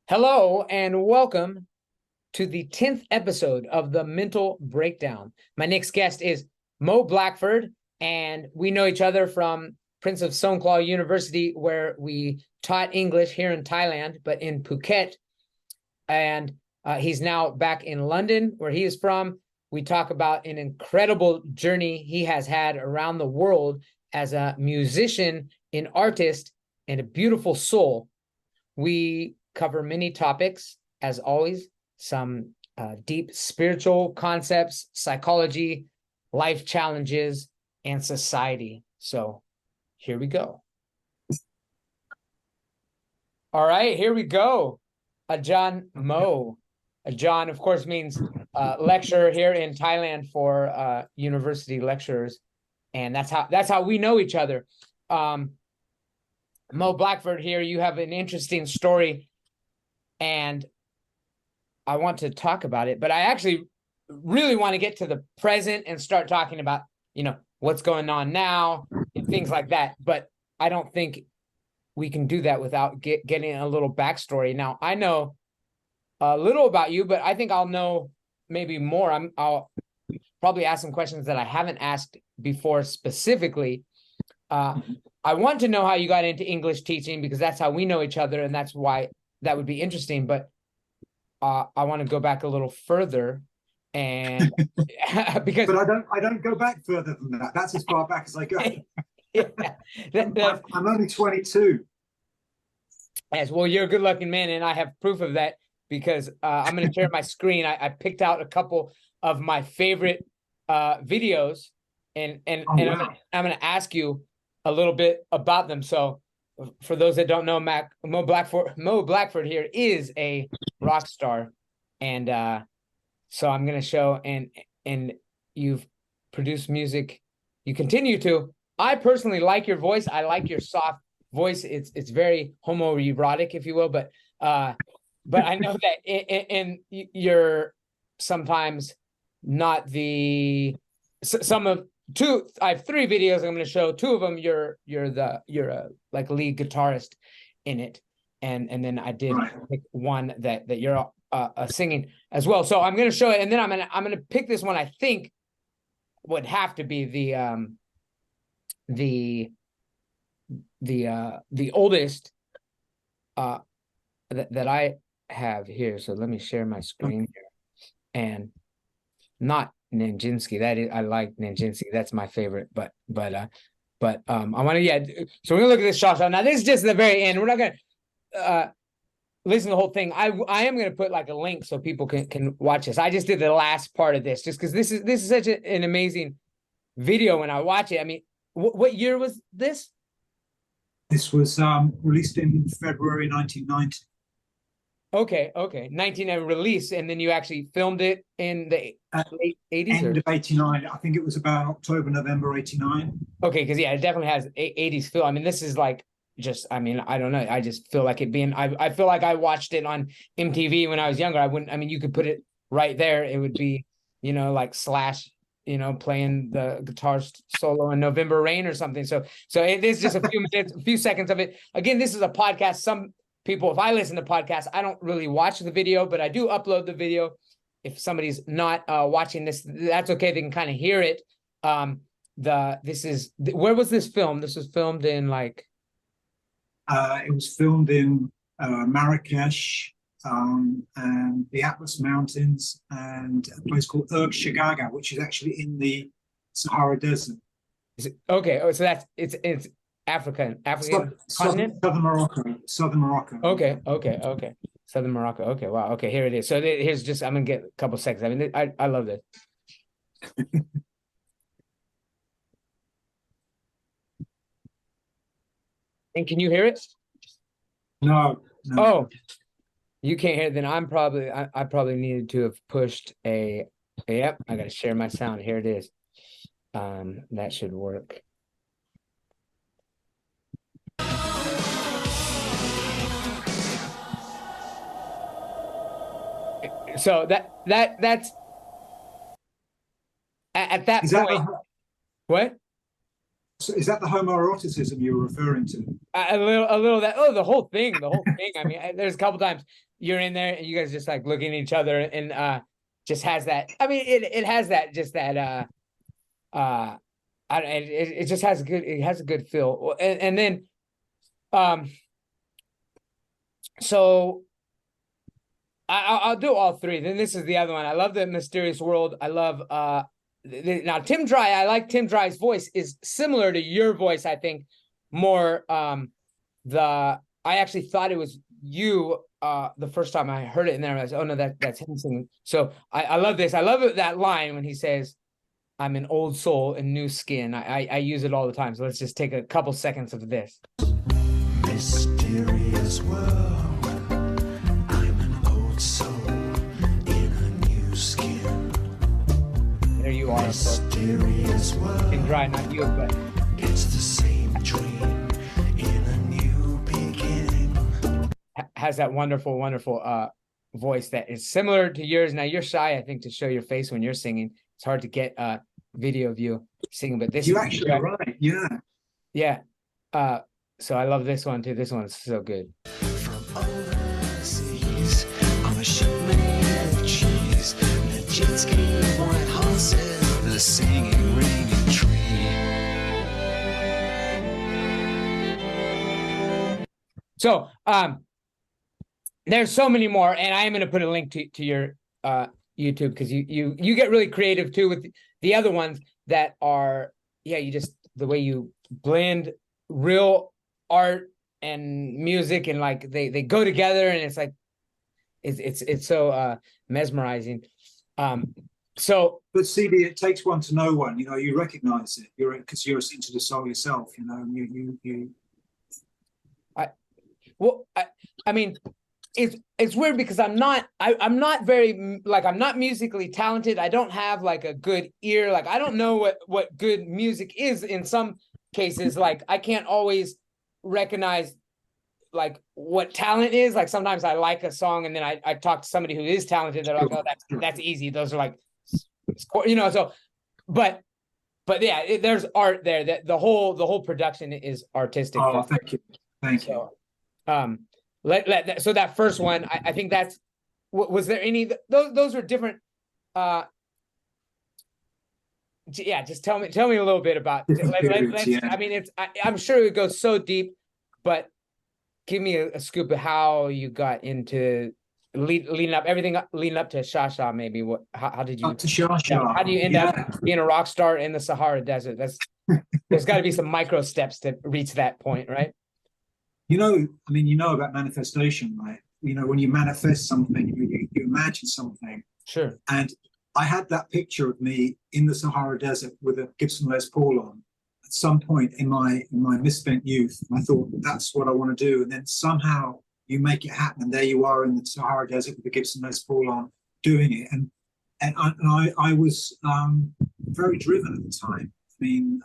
Hello and welcome to the 10th episode of the Mental Breakdown. My next guest is Mo Blackford, and we know each other from Prince of Songkhla University, where we taught English here in Thailand, but in Phuket. And he's now back in London, where he is from. We talk about an incredible journey he has had around the world as a musician, an artist, and a beautiful soul. We cover many topics, as always, some deep spiritual concepts, psychology, life challenges, and society. So here we go. All right, here we go. Ajahn Mo. Ajahn, of course, means lecturer here in Thailand for university lecturers. And that's how we know each other. Mo Blackford here, you have an interesting story, and I want to talk about it, but I actually really want to get to the present and start talking about, what's going on now and things like that. But I don't think we can do that without getting a little backstory. Now, I know a little about you, but I think I'll know maybe more. I'll probably ask some questions that I haven't asked before specifically. I want to know how you got into English teaching, because that's how we know each other, and that's why that would be interesting. But I want to go back a little further, and because I don't go back further than that. That's as far back as I go. Yeah, I'm only 22. Yes, well, you're a good-looking man, and I have proof of that, because I'm going to share my screen. I picked out a couple of my favorite videos, and Wow. I'm going to ask you a little bit about them. So for those that don't know, Mo Blackford here is a rock star. And so I'm going to show, and you've produced music. You continue to. I personally like your voice. I like your soft voice. It's very homoerotic, if you will. But I know that and you're sometimes not the some of two. I have three videos I'm going to show. Two of them you're a like lead guitarist in it, and then I did pick one that you're singing as well. So I'm going to show it, and then I'm gonna pick this one. I think would have to be the oldest that I have here. So let me share my screen here, and not Nijinsky. That is, I like Nijinsky. That's my favorite. But I want to, so we're gonna look at this shot. Now this is just the very end. We're not gonna listen to the whole thing. I am gonna put like a link so people can watch this. I just did the last part of this just because this is such an amazing video when I watch it. I mean, what year was this? This was released in February 1990. Okay. 19 release, and then you actually filmed it in the late 80s? End of 89. I think it was about October, November 89. Okay, because yeah, it definitely has 80s feel. I mean, this is like I don't know. I just feel like it being, I feel like I watched it on MTV when I was younger. You could put it right there. It would be, like Slash, playing the guitar solo in November Rain or something. So it is just a few minutes, a few seconds of it. Again, this is a podcast. Some people, if I listen to podcasts, I don't really watch the video, but I do upload the video. If somebody's not watching this, that's okay. They can kind of hear it. Where was this filmed? This was filmed in like. It was filmed in Marrakesh and the Atlas Mountains and a place called Erg Shagaga, which is actually in the Sahara Desert. Okay. Oh, so it's African continent? Southern Morocco. Okay. Southern Morocco. Okay, wow. Okay, here it is. So here's just, I'm gonna get a couple seconds. I mean, I love this. And can you hear it? No. Oh, you can't hear it. Then I probably needed to have pushed a. Yep, I gotta share my sound. Here it is. That should work. So that's at that point. What? So is that the homoeroticism you were referring to? A little that. Oh, the whole thing. I mean, there's a couple times you're in there and you guys just like looking at each other, and just has that. I mean, it has that, just that it just has a good, it has a good feel. And then so I'll do all three. Then this is the other one. I love the mysterious world. I love now Tim Dry. I like Tim Dry's voice is similar to your voice. I think more I actually thought it was you the first time I heard it, and then I was, oh no, that's him singing. So I love this. I love that line when he says, "I'm an old soul in new skin." I use it all the time. So let's just take a couple seconds of this. Mysterious world, I'm an old soul in a new skin. There you are. Mysterious world, Tim Dry, not you, but it's the same dream in a new beginning. has that wonderful, wonderful voice that is similar to yours. Now you're shy, I think, to show your face when you're singing. It's hard to get a video of you singing, but this You actually are right. Yeah. Yeah. So I love this one too. This one's so good. From overseas, on a ship made of cheese, the jet ski, white horses, the singing rainy tree. So there's so many more, and I am going to put a link to your YouTube, because you get really creative too with the other ones that are, yeah, you just, the way you blend real art and music, and like they go together, and it's like it's so mesmerizing. So But CD, it takes one to know one. You know, you recognize it. Because you're into the soul yourself. You know, you. I mean, it's weird because I'm not very, like, I'm not musically talented. I don't have like a good ear. Like, I don't know what good music is in some cases. Like, I can't always recognize like what talent is. Like, sometimes I like a song, and then I talk to somebody who is talented. They're like, oh, that's easy. Those are like, you know, so, but yeah, there's art there. That the whole production is artistic. Oh, thank you. Thank you. So that first one, I think that's, was there any, those were different, yeah, just tell me a little bit about, Yeah. I mean, I'm sure it goes so deep, but give me a scoop of how you got into leading up to Shasha. Maybe how did you, Up to Shasha. how do you end up being a rock star in the Sahara Desert? There's got to be some micro steps to reach that point, right? You know, I mean, you know about manifestation, right? You know, when you manifest something, you imagine something. Sure. And I had that picture of me in the Sahara Desert with a Gibson Les Paul on at some point in my misspent youth. I thought, that's what I want to do. And then somehow you make it happen. And there you are in the Sahara Desert with the Gibson Les Paul on, doing it. And I was very driven at the time. I mean,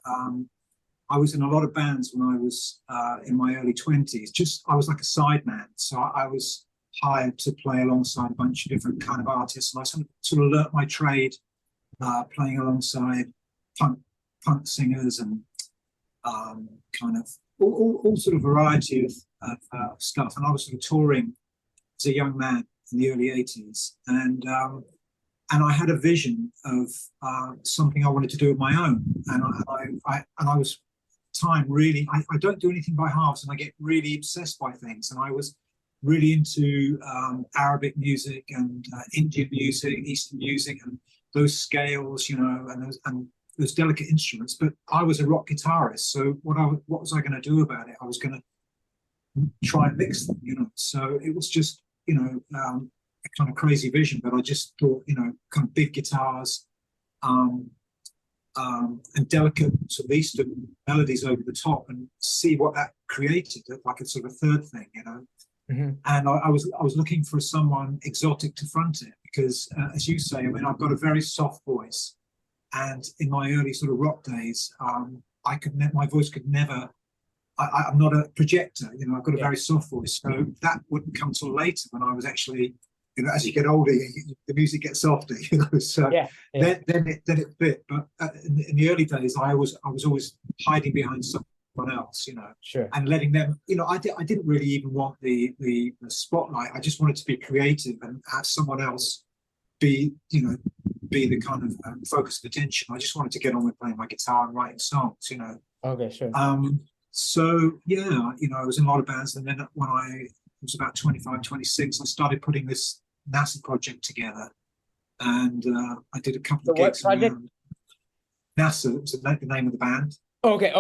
I was in a lot of bands when I was in my early 20s. Just, I was like a sideman. So I was hired to play alongside a bunch of different kind of artists. And I sort of learnt my trade playing alongside punk singers and kind of all sort of variety of stuff. And I was sort of touring as a young man in the early 80s. And I had a vision of something I wanted to do of my own. And I was time really, I don't do anything by halves, and I get really obsessed by things. And I was really into Arabic music and Indian music, Eastern music, and those scales, you know, and those delicate instruments. But I was a rock guitarist, so what was I going to do about it? I was going to try and mix them, you know. So it was just, you know, a kind of crazy vision, but I just thought, you know, kind of big guitars, and delicate sort of Eastern melodies over the top, and see what that created, like a sort of third thing, you know. Mm-hmm. And I was looking for someone exotic to front it, because as you say, I mean, I've got a very soft voice, and in my early sort of rock days, my voice could never. I'm not a projector, you know. I've got a very soft voice, so that wouldn't come till later when I was actually, you know, as you get older, the music gets softer, you know. So then it fit. But in the early days, I was always hiding behind someone else, you know, Sure. and letting them, you know, I didn't really even want the spotlight. I just wanted to be creative and have someone else be, you know, be the kind of focus of attention. I just wanted to get on with playing my guitar and writing songs, you know. Okay, sure. So yeah, you know, I was in a lot of bands, and then when I was about 25, 26, I started putting this NASA project together, and I did a couple of gigs around NASA. It was the name of the band. Okay.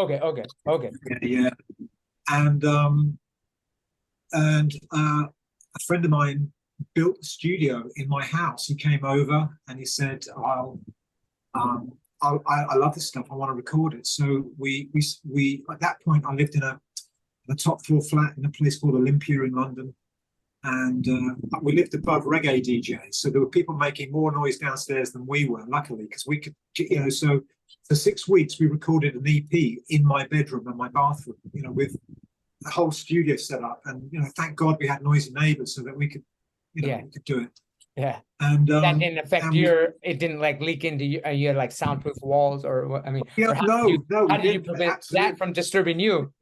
Yeah. And a friend of mine built a studio in my house. He came over and he said, I love this stuff. I want to record it. So we at that point I lived in a top floor flat in a place called Olympia in London, and we lived above reggae DJs. So there were people making more noise downstairs than we were, luckily, because we could, you know. So for 6 weeks we recorded an EP in my bedroom and my bathroom, you know, with the whole studio set up, and you know, thank God we had noisy neighbors so that we could, you know, we could do it. Yeah. And that didn't affect it didn't like leak into you. You had like soundproof walls, or what? I mean, yeah, how did you prevent that from disturbing you?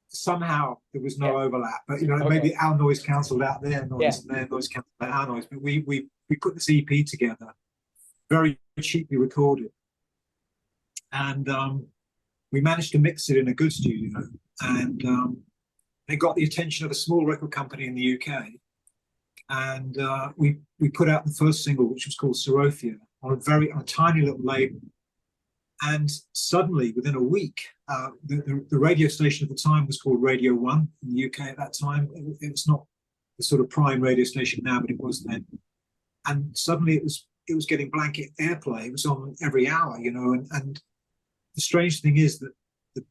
Somehow there was no overlap, but you know, maybe our noise cancelled out their noise and their noise cancelled out our noise. But we put this EP together, very cheaply recorded, and we managed to mix it in a good studio, and it got the attention of a small record company in the UK. And we put out the first single, which was called Serophia, on a tiny little label. And suddenly, within a week, the radio station at the time was called Radio 1 in the UK at that time. It was not the sort of prime radio station now, but it was then. And suddenly it was getting blanket airplay. It was on every hour, you know. And the strange thing is that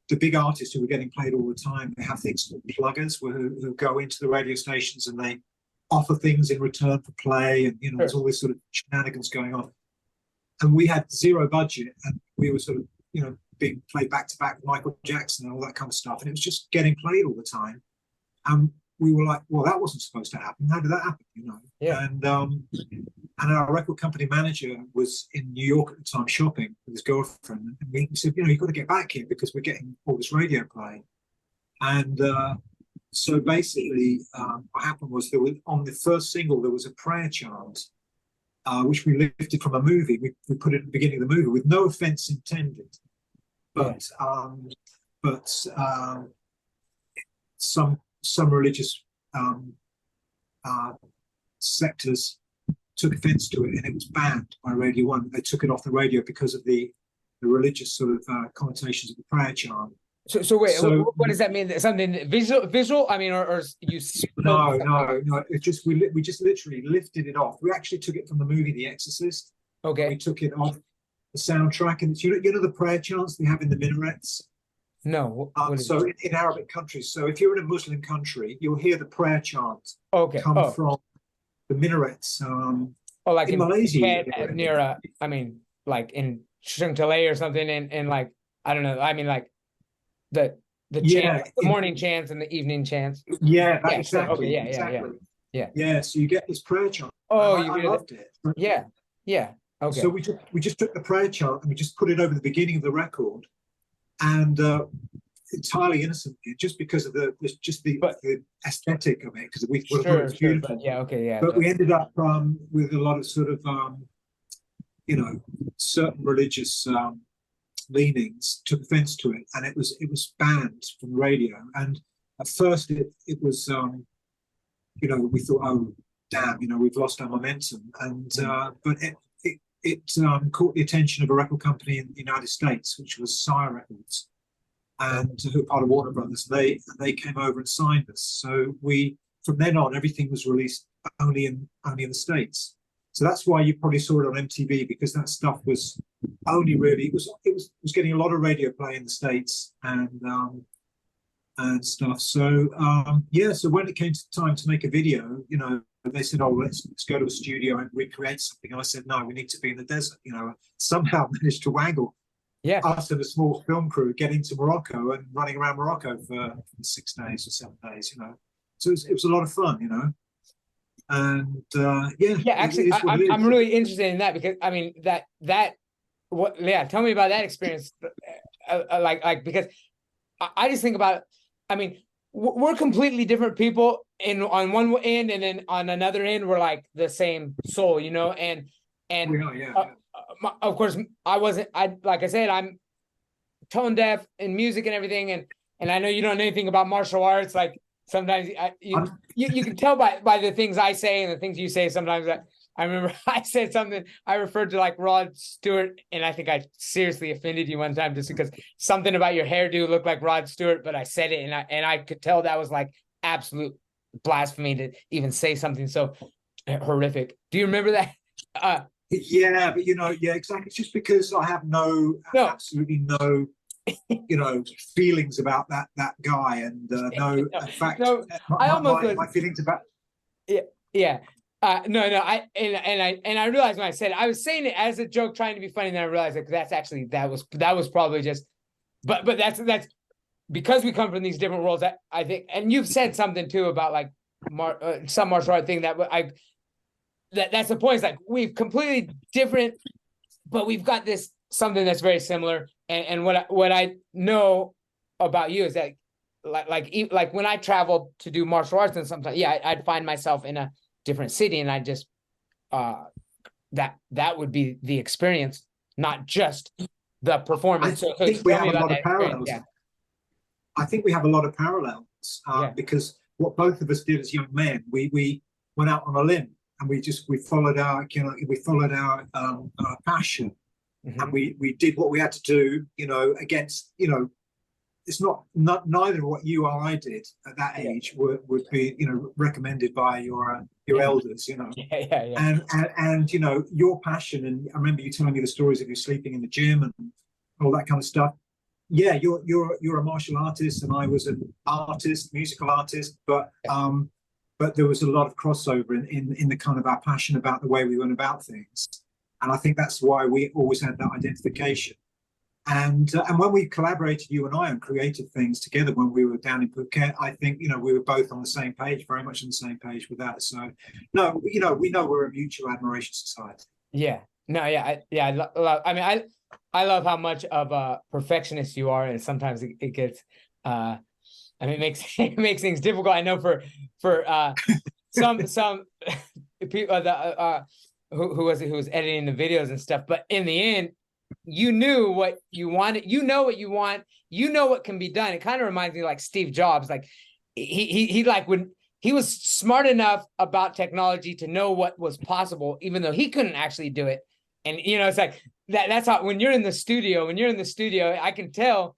the big artists who were getting played all the time, they have things called pluggers who go into the radio stations and they offer things in return for play, and you know, there's all this sort of shenanigans going on. And we had zero budget, and we were sort of, you know, being played back to back with Michael Jackson and all that kind of stuff, and it was just getting played all the time. And we were like, well, that wasn't supposed to happen. How did that happen? You know? Yeah. And our record company manager was in New York at the time shopping with his girlfriend, and we said, you know, you've got to get back here because we're getting all this radio play. And so basically, what happened was on the first single there was a prayer chant, which we lifted from a movie. We put it at the beginning of the movie with no offense intended, but some religious sectors took offense to it, and it was banned by Radio 1. They took it off the radio because of the religious sort of connotations of the prayer chant. So wait, what does that mean? Something visual? I mean, or you? No. It's just we just literally lifted it off. We actually took it from the movie The Exorcist. Okay. We took it off the soundtrack, and you know the prayer chants they have in the minarets. No. So in Arabic countries, so if you're in a Muslim country, you'll hear the prayer chant come from the minarets. Like in Malaysia, near I mean, like in Shungtale or something, and like I don't know. I mean, like. The chants, the morning chants and the evening chants. Yeah, exactly. Okay, yeah. So you get this prayer chant. Oh, I loved it. Yeah. Okay. So we just took the prayer chant and we just put it over the beginning of the record, and entirely innocently, just because of the aesthetic of it, because we thought it was beautiful. But we ended up with a lot of sort of you know, certain religious leanings took offense to it, and it was banned from radio. And at first it was you know, we thought, oh damn, you know, we've lost our momentum. And but it caught the attention of a record company in the United States, which was Sire Records, and who are part of Warner Brothers. They came over and signed us. So from then on, everything was released only in the States. So that's why you probably saw it on MTV, because that stuff was only really it was getting a lot of radio play in the States and stuff. So so when it came to time to make a video, you know, they said, oh, let's go to a studio and recreate something. And I said, no, we need to be in the desert. You know, somehow managed to wangle us and a small film crew getting to Morocco and running around Morocco for 6 days or 7 days. You know, so it was a lot of fun. You know. And actually, I'm really interested in that, because I mean tell me about that experience. like because I just think about it. I mean, we're completely different people on one end, and then on another end, we're like the same soul, you know. And of course, like I said, I'm tone deaf in music and everything, and I know you don't know anything about martial arts. Like sometimes you can tell by the things I say and the things you say. Sometimes I remember I said something, I referred to like Rod Stewart, and I think I seriously offended you one time just because something about your hairdo looked like Rod Stewart, but I said it, and I could tell that was like absolute blasphemy to even say something so horrific. Do you remember that? Yeah, but exactly. It's just because I have absolutely no, feelings about that guy, and in fact, my feelings about. Yeah. No, I realized when I said it, I was saying it as a joke, trying to be funny, and then I realized that that was probably just, but that's because we come from these different worlds. That I think, and you've said something too about like some martial art thing that's the point. It's like we've completely different, but we've got this something that's very similar. And what I know about you is that like when I traveled to do martial arts, and sometimes I'd find myself in a different city, and I just that would be the experience, not just the performance. I think we have a lot of parallels. Yeah. I think we have a lot of parallels because what both of us did as young men, we went out on a limb, and we followed our passion, and we did what we had to do, against, it's not neither what you or I did at that age would be, recommended by your elders, and your passion. And I remember you telling me the stories of you sleeping in the gym and all that kind of stuff. Yeah, you're a martial artist, and I was an artist, musical artist, but there was a lot of crossover in the kind of our passion about the way we went about things. And I think that's why we always had that identification. And when we collaborated, you and I, on creative things together when we were down in Phuket, I think, we were both on the same page, very much on the same page with that. So, no, we know we're a mutual admiration society. Yeah. No, yeah. I love how much of a perfectionist you are. And sometimes it gets, it makes things difficult. I know for some people who was editing the videos and stuff, but in the end, you knew what you wanted. You know what you want. You know what can be done. It kind of reminds me like Steve Jobs. Like he like when he was smart enough about technology to know what was possible, even though he couldn't actually do it. And it's like that's how when you're in the studio, I can tell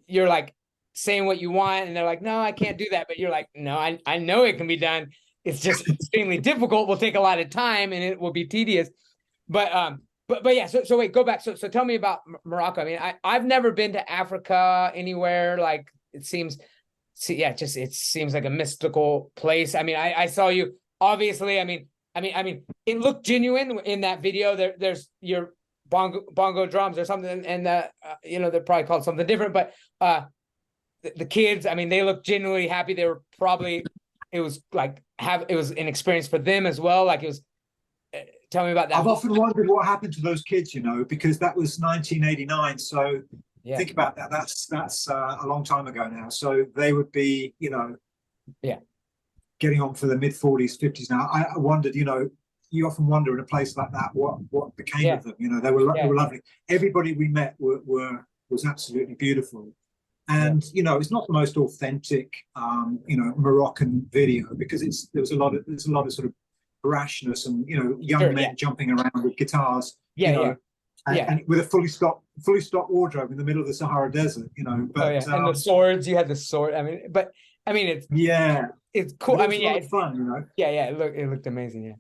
you're like saying what you want, and they're like, no, I can't do that. But you're like, no, I know it can be done. It's just extremely difficult. Will take a lot of time, and it will be tedious. But yeah, so wait, go back. So tell me about Morocco. I mean, I've never been to Africa anywhere. Like it seems like a mystical place. I mean, I saw you obviously. I mean, it looked genuine in that video. There's your bongo drums or something, and they're probably called something different. But the kids, I mean, they look genuinely happy. They were probably it was an experience for them as well. Like it was. Tell me about that. I've often wondered what happened to those kids, because that was 1989. So think about that. That's a long time ago now. So they would be, getting on for the mid 40s, 50s now. I wondered, you often wonder in a place like that what became of them. They were lovely. Everybody we met was absolutely beautiful. And it's not the most authentic, Moroccan video because there's a lot of sort of brashness and young men jumping around with guitars, and with a fully stocked wardrobe in the middle of the Sahara Desert, But and the swords, you had the sword. I mean, it's cool. But it's fun, it looked amazing.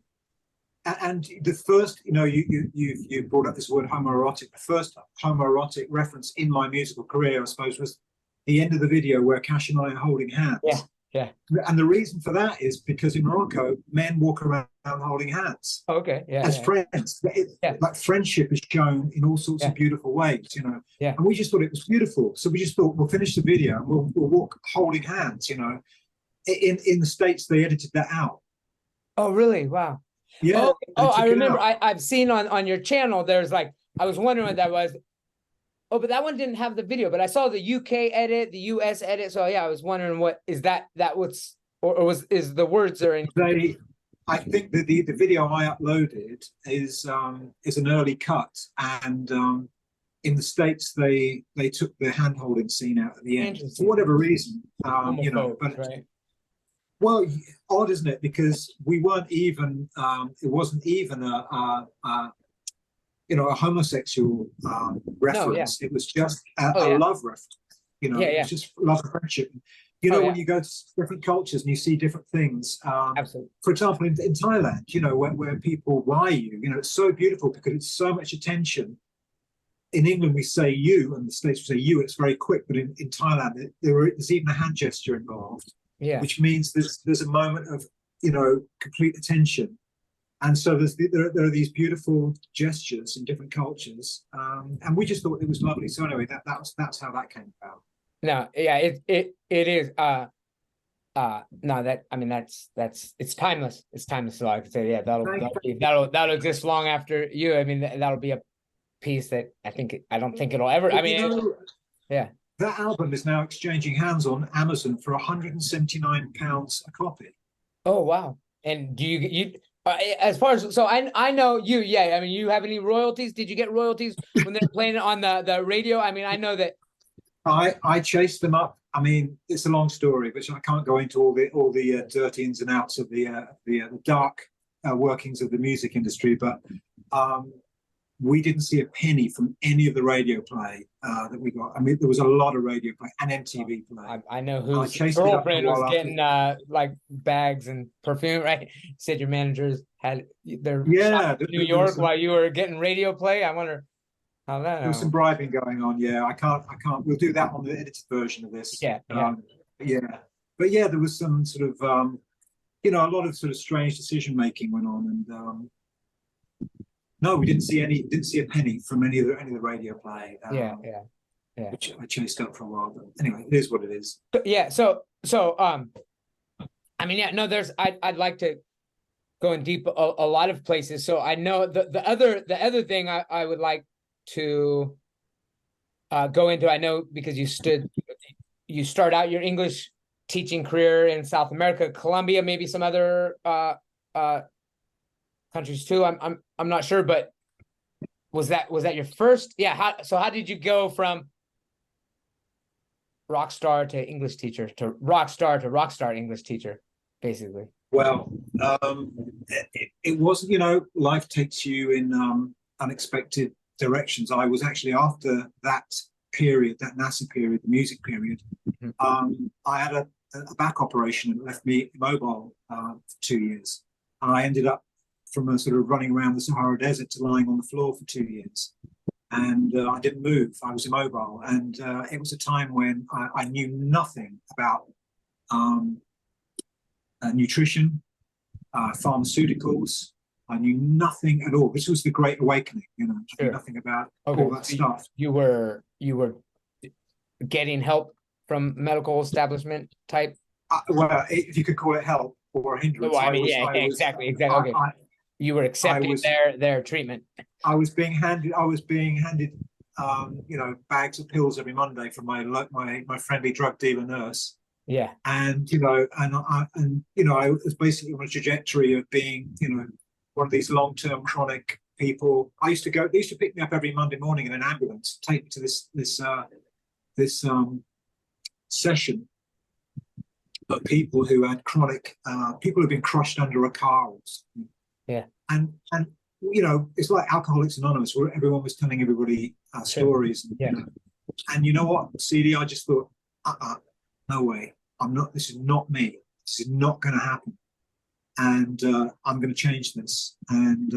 And the first, you brought up this word homoerotic. The first homoerotic reference in my musical career, I suppose, was the end of the video where Cash and I are holding hands. Yeah. And the reason for that is because in Morocco, men walk around holding hands. Okay. As friends. Like friendship is shown in all sorts of beautiful ways, Yeah. And we just thought it was beautiful. So we just thought we'll finish the video and we'll walk holding hands, In the States, they edited that out. Oh, really? Wow. Yeah. I remember I've seen on your channel, there's like, I was wondering what that was. Oh, but that one didn't have the video, but I saw the UK edit, the US edit. So yeah, I was wondering what is that what's is the words are in I think that the video I uploaded is an early cut, and in the States they took the hand holding scene out at the end for whatever reason. You know, but right. well, odd, isn't it? Because we weren't even it wasn't even a you know, a homosexual reference. No, yeah. It was just a love reference. You know, it was just love and friendship. You know, when you go to different cultures and you see different things. Absolutely. For example, in Thailand, you know, where people why you know, it's so beautiful because it's so much attention. In England, we say you, and the States we say you. It's very quick, but in Thailand, there's even a hand gesture involved. Yeah. Which means there's a moment of, you know, complete attention. And so there are these beautiful gestures in different cultures, and we just thought it was lovely. So anyway, that's how that came about. No, yeah, it is. No, that I mean that's it's timeless. It's timeless. So I could say, yeah, that'll exist long after you. I mean, that'll be a piece that I don't think it'll ever. I mean, yeah. That album is now exchanging hands on Amazon for £179 a copy. Oh wow! And do you as far as so I know you, yeah. I mean, you have any royalties? Did you get royalties when they're playing it on the radio? I mean, I know that I chased them up. I mean, it's a long story, which I can't go into all the dirty ins and outs of the dark workings of the music industry. But we didn't see a penny from any of the radio play that we got. I mean, there was a lot of radio play and MTV play. I know whose girlfriend was getting like bags and perfume, right? Said your managers had their shop in New York while you were getting radio play. I wonder how that. There was some bribing going on. Yeah, I can't. We'll do that on the edited version of this. Yeah. But yeah, there was some sort of you know, a lot of sort of strange decision making went on, and no, we didn't see a penny from any of the radio play. Yeah. Which I chased up for a while, but anyway, it is what it is. Yeah. So I mean, yeah, no, I'd like to go in deep a lot of places. So I know the other thing I would like to go into. I know because you start out your English teaching career in South America, Colombia, maybe some other countries too. I'm not sure, but was that your first? Yeah. How did you go from rock star to English teacher to rock star English teacher, basically? Well, it wasn't. You know, life takes you in unexpected directions. I was actually after that period, that NASA period, the music period. I had a back operation that left me immobile for 2 years, and I ended up from a sort of running around the Sahara Desert to lying on the floor for 2 years. And I didn't move, I was immobile. And it was a time when I knew nothing about nutrition, pharmaceuticals. I knew nothing at all. This was the Great Awakening, you know, I knew nothing about all that stuff. You were getting help from medical establishment type? Well, if you could call it help or a hindrance. Well, I mean, exactly. Okay. You were accepting their treatment. I was being handed, you know, bags of pills every Monday from my friendly drug dealer nurse. Yeah. And you know, I was basically on a trajectory of being, you know, one of these long-term chronic people. They used to pick me up every Monday morning in an ambulance, take me to this session of people who had chronic, people who've been crushed under a car. Yeah. And you know, it's like Alcoholics Anonymous, where everyone was telling everybody stories. And, yeah. You know, and you know what, CD, I just thought, no way. This is not me. This is not going to happen. And I'm going to change this. And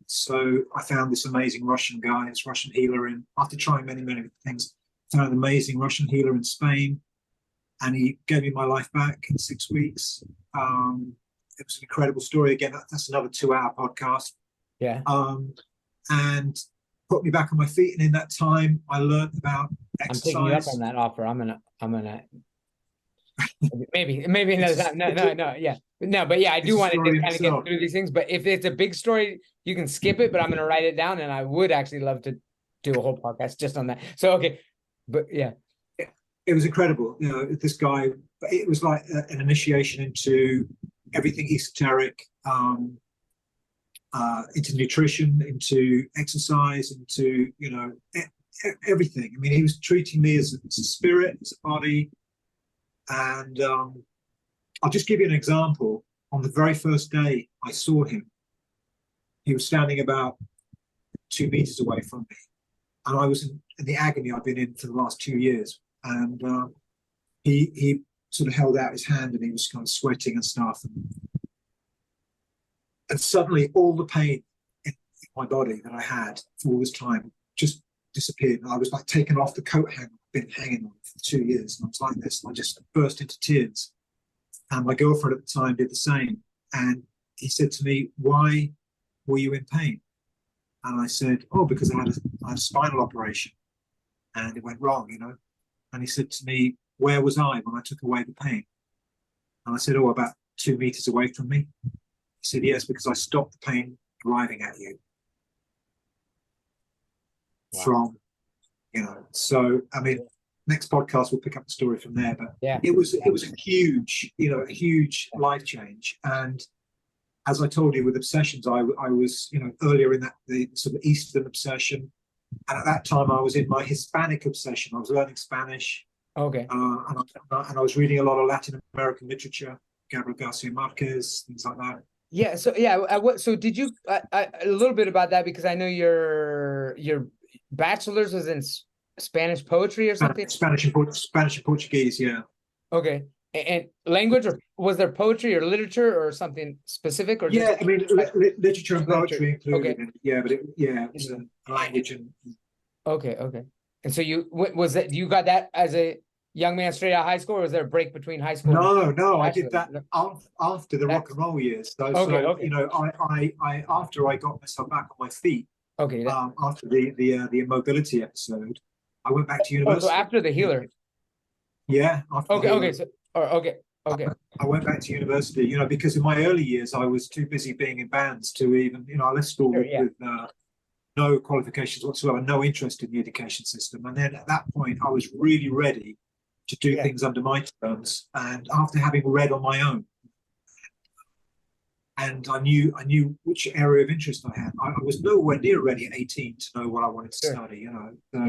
so I found this amazing Russian guy, this Russian healer after trying many, many things, found an amazing Russian healer in Spain. And he gave me my life back in 6 weeks. It was an incredible story. Again, that's another 2-hour podcast. Yeah. And put me back on my feet. And in that time, I learned about exercise. I'm taking you up on that offer. I'm gonna maybe another time. No, yeah. No, but yeah, I do want to just kind of get through these things. But if it's a big story, you can skip it, but I'm gonna write it down, and I would actually love to do a whole podcast just on that. So okay, but yeah, It was incredible. You know, this guy. It was like an initiation into everything esoteric, into nutrition, into exercise, into everything. I mean, he was treating me as a spirit, as a body, and I'll just give you an example. On the very first day I saw him, he was standing about 2 meters away from me, and I was in the agony I've been in for the last 2 years. And he sort of held out his hand, and he was kind of sweating and stuff. And suddenly, all the pain in my body that I had for all this time just disappeared. And I was like taken off the coat hanger I've been hanging on for 2 years, and I was like this. And I just burst into tears. And my girlfriend at the time did the same. And he said to me, "Why were you in pain?" And I said, "Oh, because I had a spinal operation, and it went wrong, And he said to me, "Where was I when I took away the pain?" And I said, "Oh, about 2 meters away from me." He said, "Yes, because I stopped the pain driving at you." Wow. From, so I mean, next podcast we'll pick up the story from there. But yeah, it was a huge life change. And as I told you with obsessions, I was earlier in the sort of Eastern obsession. And at that time, I was in my Hispanic obsession. I was learning Spanish. Okay. And I was reading a lot of Latin American literature, Gabriel Garcia Marquez, things like that. Yeah. So yeah. So did you a little bit about that, because I know your bachelor's was in Spanish poetry or something. Spanish and Portuguese. Yeah. Okay. And language, or was there poetry or literature or something specific? Or yeah, I mean, literature and poetry included. Okay. Yeah, but it was language and. Okay. And so you got that as a young man straight out of high school, or was there a break between high school? No, I did that after the rock and roll years. So, okay. I after I got myself back on my feet. Okay. After the immobility episode, I went back to university. So after the healer. Yeah. Okay. So. Okay. I went back to university, because in my early years I was too busy being in bands to even, I left school with no qualifications whatsoever, no interest in the education system. And then at that point, I was really ready to do things under my terms. And after having read on my own, and I knew which area of interest I had. I was nowhere near ready at 18 to know what I wanted to study. So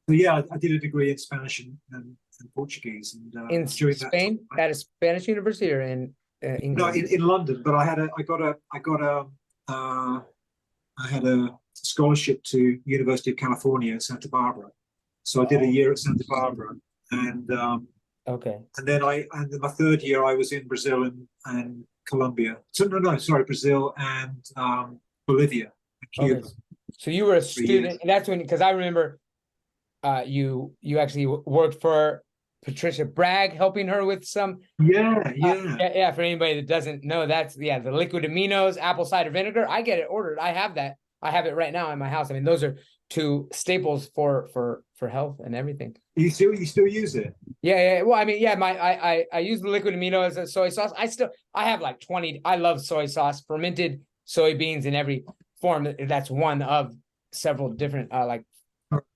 I did a degree in Spanish and Portuguese. And in Spain, at a Spanish university, or in England? No, in London. But I had a scholarship to University of California, Santa Barbara. So I did a year at Santa Barbara, and and then my third year I was in Brazil and Colombia. So Brazil and Bolivia and Cuba. Okay. So you were a student, and that's when, because I remember you actually worked for Patricia Bragg, helping her with some. Yeah. For anybody that doesn't know, that's the liquid aminos, apple cider vinegar. I get it ordered. I have that. I have it right now in my house. I mean, those are two staples for health and everything. You still use it? Yeah. Well, I mean, I use the liquid amino as a soy sauce. I have like 20. I love soy sauce, fermented soybeans in every form. That's one of several different like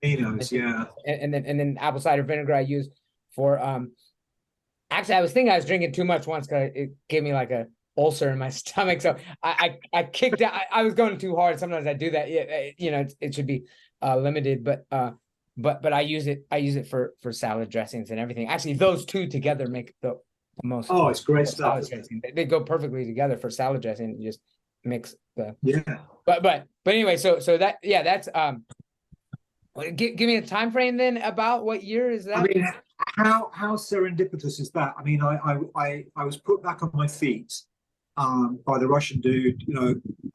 aminos. Yeah. And then apple cider vinegar I use for actually I was thinking I was drinking too much once, because it gave me like a ulcer in my stomach, so I kicked out. I was going too hard. Sometimes I do that. It should be limited, but I use it for salad dressings and everything. Actually, those two together make the most. Oh, it's great stuff. They go perfectly together for salad dressing. You just mix the But anyway, so that that's give me a time frame then about what year is that? I mean, how serendipitous is that? I mean, I was put back on my feet by the Russian dude.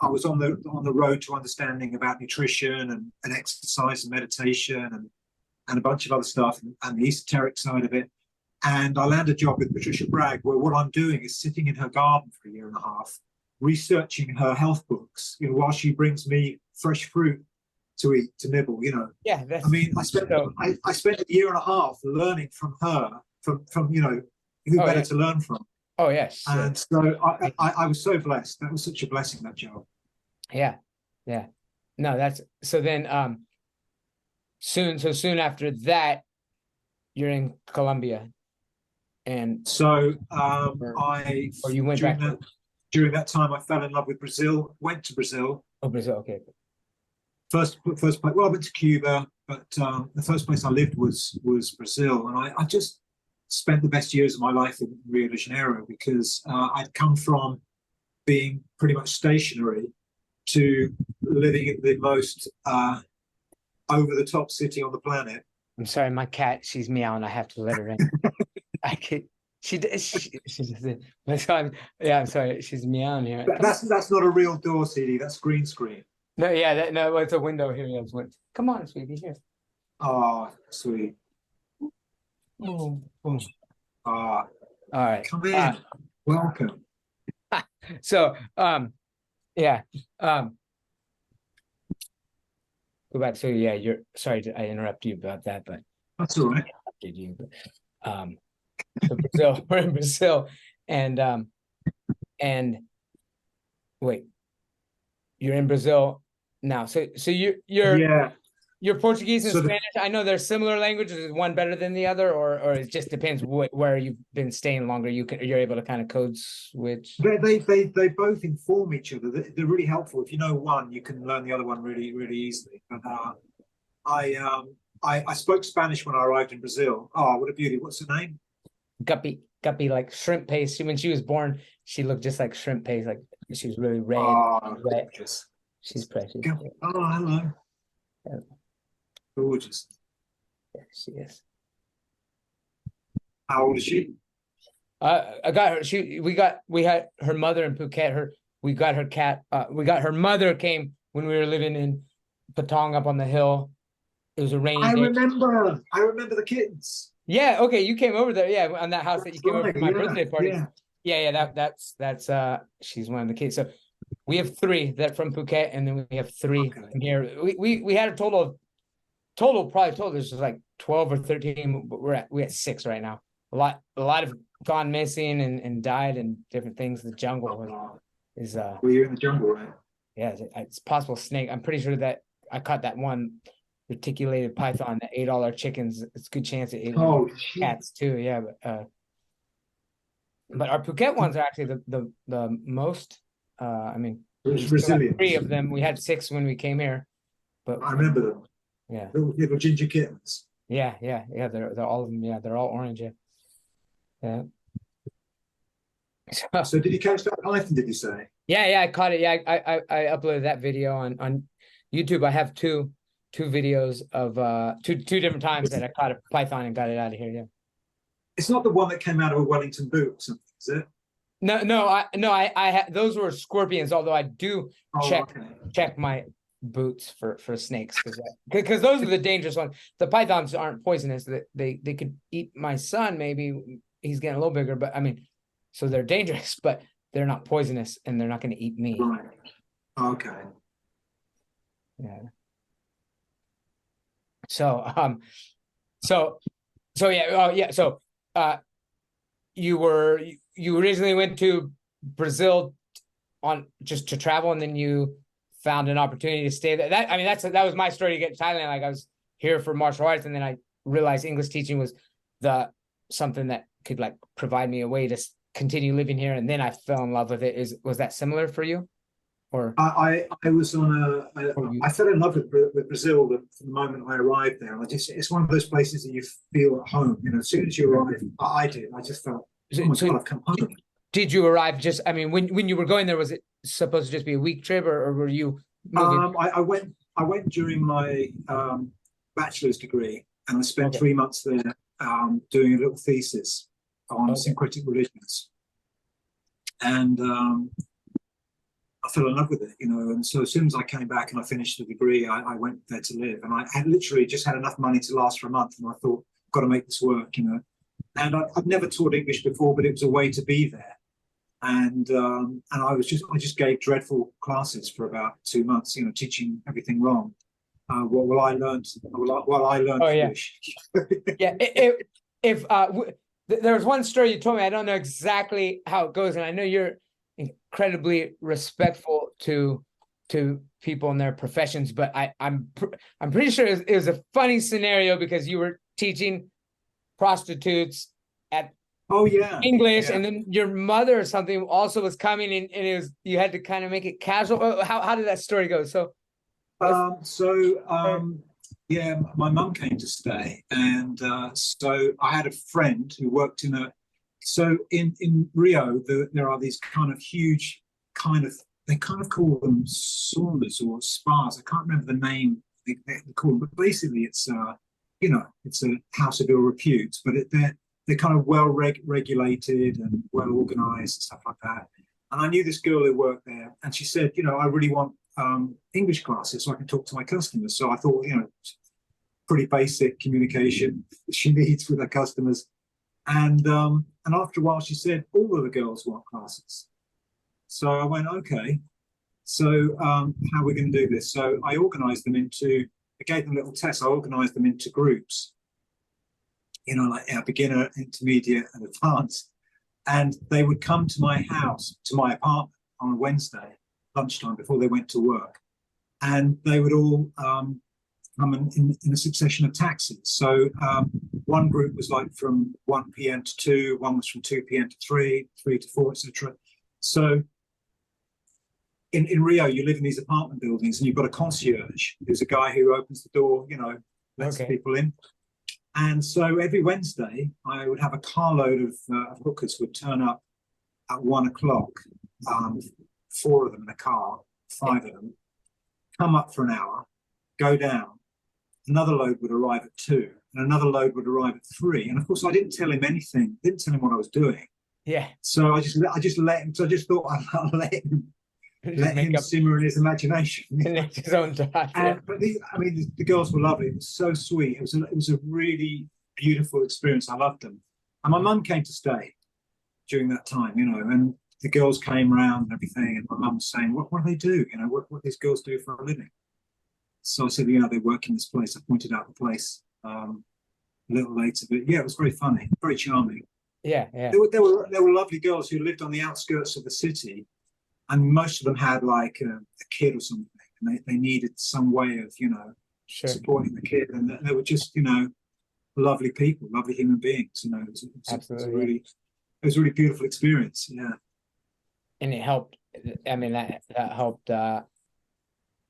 I was on the road to understanding about nutrition and exercise and meditation and a bunch of other stuff, and the esoteric side of it. And I landed a job with Patricia Bragg, where what I'm doing is sitting in her garden for a year and a half, researching her health books, while she brings me fresh fruit to eat, to nibble, Yeah, I mean, I spent a year and a half learning from her, from who better to learn from. Oh yes. And so I was so blessed. That was such a blessing, that job. Yeah. No, that's so then soon after that, you're in Colombia, and So or you went back. during that time, I fell in love with Brazil. Went to Brazil. Oh, Brazil. Okay. First place. Well, I went to Cuba, but the first place I lived was Brazil, and I just spent the best years of my life in Rio de Janeiro because I'd come from being pretty much stationary to living in the most over the top city on the planet. I'm sorry, my cat, she's meowing. I have to let her in. I could. She doesn't. Yeah, I'm sorry. She's meowing here. That's not a real door, CD. That's green screen. No, yeah, no, it's a window here. Yeah, come on, sweetie, here. Oh, sweet. Boom, boom. All right. Come in. Welcome. So, yeah, go back. So, yeah, you're sorry I interrupt you about that, but that's all right. Did you? So Brazil, we're in Brazil, and wait, you're in Brazil now. So you're Portuguese and Spanish. I know they're similar languages. Is one better than the other, or it just depends where you've been staying longer. You're able to kind of code switch. They both inform each other. They're really helpful. If you know one, you can learn the other one really easily. But I spoke Spanish when I arrived in Brazil. Oh, what a beauty! What's her name? Guppy, like shrimp paste. When she was born, she looked just like shrimp paste. Like she was really red. Oh, red. Gorgeous. She's precious. Oh, hello. Yeah. Gorgeous. Yeah, she is. How old is she? I got her. We had her mother in Phuket. We got her cat. We got her mother came when we were living in Patong up on the hill. It was a rainy day. I remember the kittens. Yeah, okay, you came over there. Yeah, on that house that you came over for my birthday party. Yeah. That's she's one of the kids. So we have 3 that from Phuket, and then we have 3 from here. We had a total there's like 12 or 13, but we at 6 right now. A lot have gone missing and died and different things. The jungle is well, you're in the jungle, right? Yeah, it's possible snake. I'm pretty sure that I caught that one reticulated python that ate all our chickens. It's a good chance it ate cats too. Yeah, but our Phuket ones are actually the most. I mean, resilient. 3 of them. We had 6 when we came here, but I remember them. Yeah, little ginger kittens. Yeah. They're all of them. Yeah, they're all orange. Yeah. So did you catch that python? Did you say? Yeah, I caught it. Yeah, I uploaded that video on YouTube. I have two videos of two different times that I caught a python and got it out of here. Yeah. It's not the one that came out of a Wellington boot or something, is it? No. I those were scorpions. Although I do check my boots for snakes because those are the dangerous ones. The pythons aren't poisonous. They could eat my son. Maybe he's getting a little bigger, but I mean, so they're dangerous, but they're not poisonous and they're not going to eat me. Right. Okay. Yeah. So you originally went to Brazil on just to travel, and then you found an opportunity to stay there. That was my story to get to Thailand. Like I was here for martial arts, and then I realized English teaching was something that could like provide me a way to continue living here, and then I fell in love with it. Was that similar for you? Or I was on I fell in love with Brazil from the moment I arrived there, and it's one of those places that you feel at home. You know, as soon as you arrive, I did. I just felt, oh my God, I've come home. Did you arrive just? I mean, when you were going there, was it supposed to just be a week trip, or were you moving? I went during my bachelor's degree, and I spent 3 months there doing a little thesis on syncretic religions, and I fell in love with it, you know. And so as soon as I came back and I finished the degree, I went there to live, and I had literally just had enough money to last for a month, and I thought, I've got to make this work, you know. And I've never taught English before, but it was a way to be there. And I just gave dreadful classes for about 2 months, you know, teaching everything wrong. While I learned English. Yeah. If there was one story you told me, I don't know exactly how it goes, and I know you're incredibly respectful to to people in their professions, but I'm pretty sure it was a funny scenario because you were teaching prostitutes at Oh yeah, English, yeah. and then your mother or something also was coming, and it was, you had to kind of make it casual. How did that story go? So yeah, my mum came to stay, and so I had a friend who worked in a. So in Rio, there are these kind of huge, they kind of call them saunas or spas. I can't remember the name they call them, but basically it's it's a house of ill repute, but they're kind of well regulated and well organized and stuff like that. And I knew this girl who worked there, and she said, I really want English classes so I can talk to my customers. So I thought, pretty basic communication she needs with her customers. And after a while, she said all of the girls want classes. So I went, okay. So how are we going to do this? So I organized them I gave them little tests. I organized them into groups, like beginner, intermediate, and advanced. And they would come to my house, to my apartment on a Wednesday lunchtime before they went to work. And they would all come in a succession of taxis. So one group was like from 1 p.m. to 2, one was from 2 p.m. to 3, 3 to 4, etc. So in Rio, you live in these apartment buildings and you've got a concierge who's a guy who opens the door, lets people in. And so every Wednesday, I would have a carload of hookers would turn up at 1 o'clock, 4 of them in a car, 5 of them, come up for an hour, go down. Another load would arrive at 2, and another load would arrive at 3. And of course, I didn't tell him anything, didn't tell him what I was doing. Yeah. So I just let him. So I just thought I'll let him simmer in his imagination. His own thoughts. Yeah. But the girls were lovely. It was so sweet. It was a really beautiful experience. I loved them. And my mum came to stay during that time, and the girls came around and everything. And my mum was saying, what do they do? What these girls do for a living? So I said, they work in this place. I pointed out the place a little later. But yeah, it was very funny, very charming. Yeah, yeah. There were lovely girls who lived on the outskirts of the city, and most of them had like a kid or something, and they needed some way of supporting the kid, and they were just lovely people, lovely human beings. It was a really beautiful experience. Yeah, and it helped. I mean, that helped.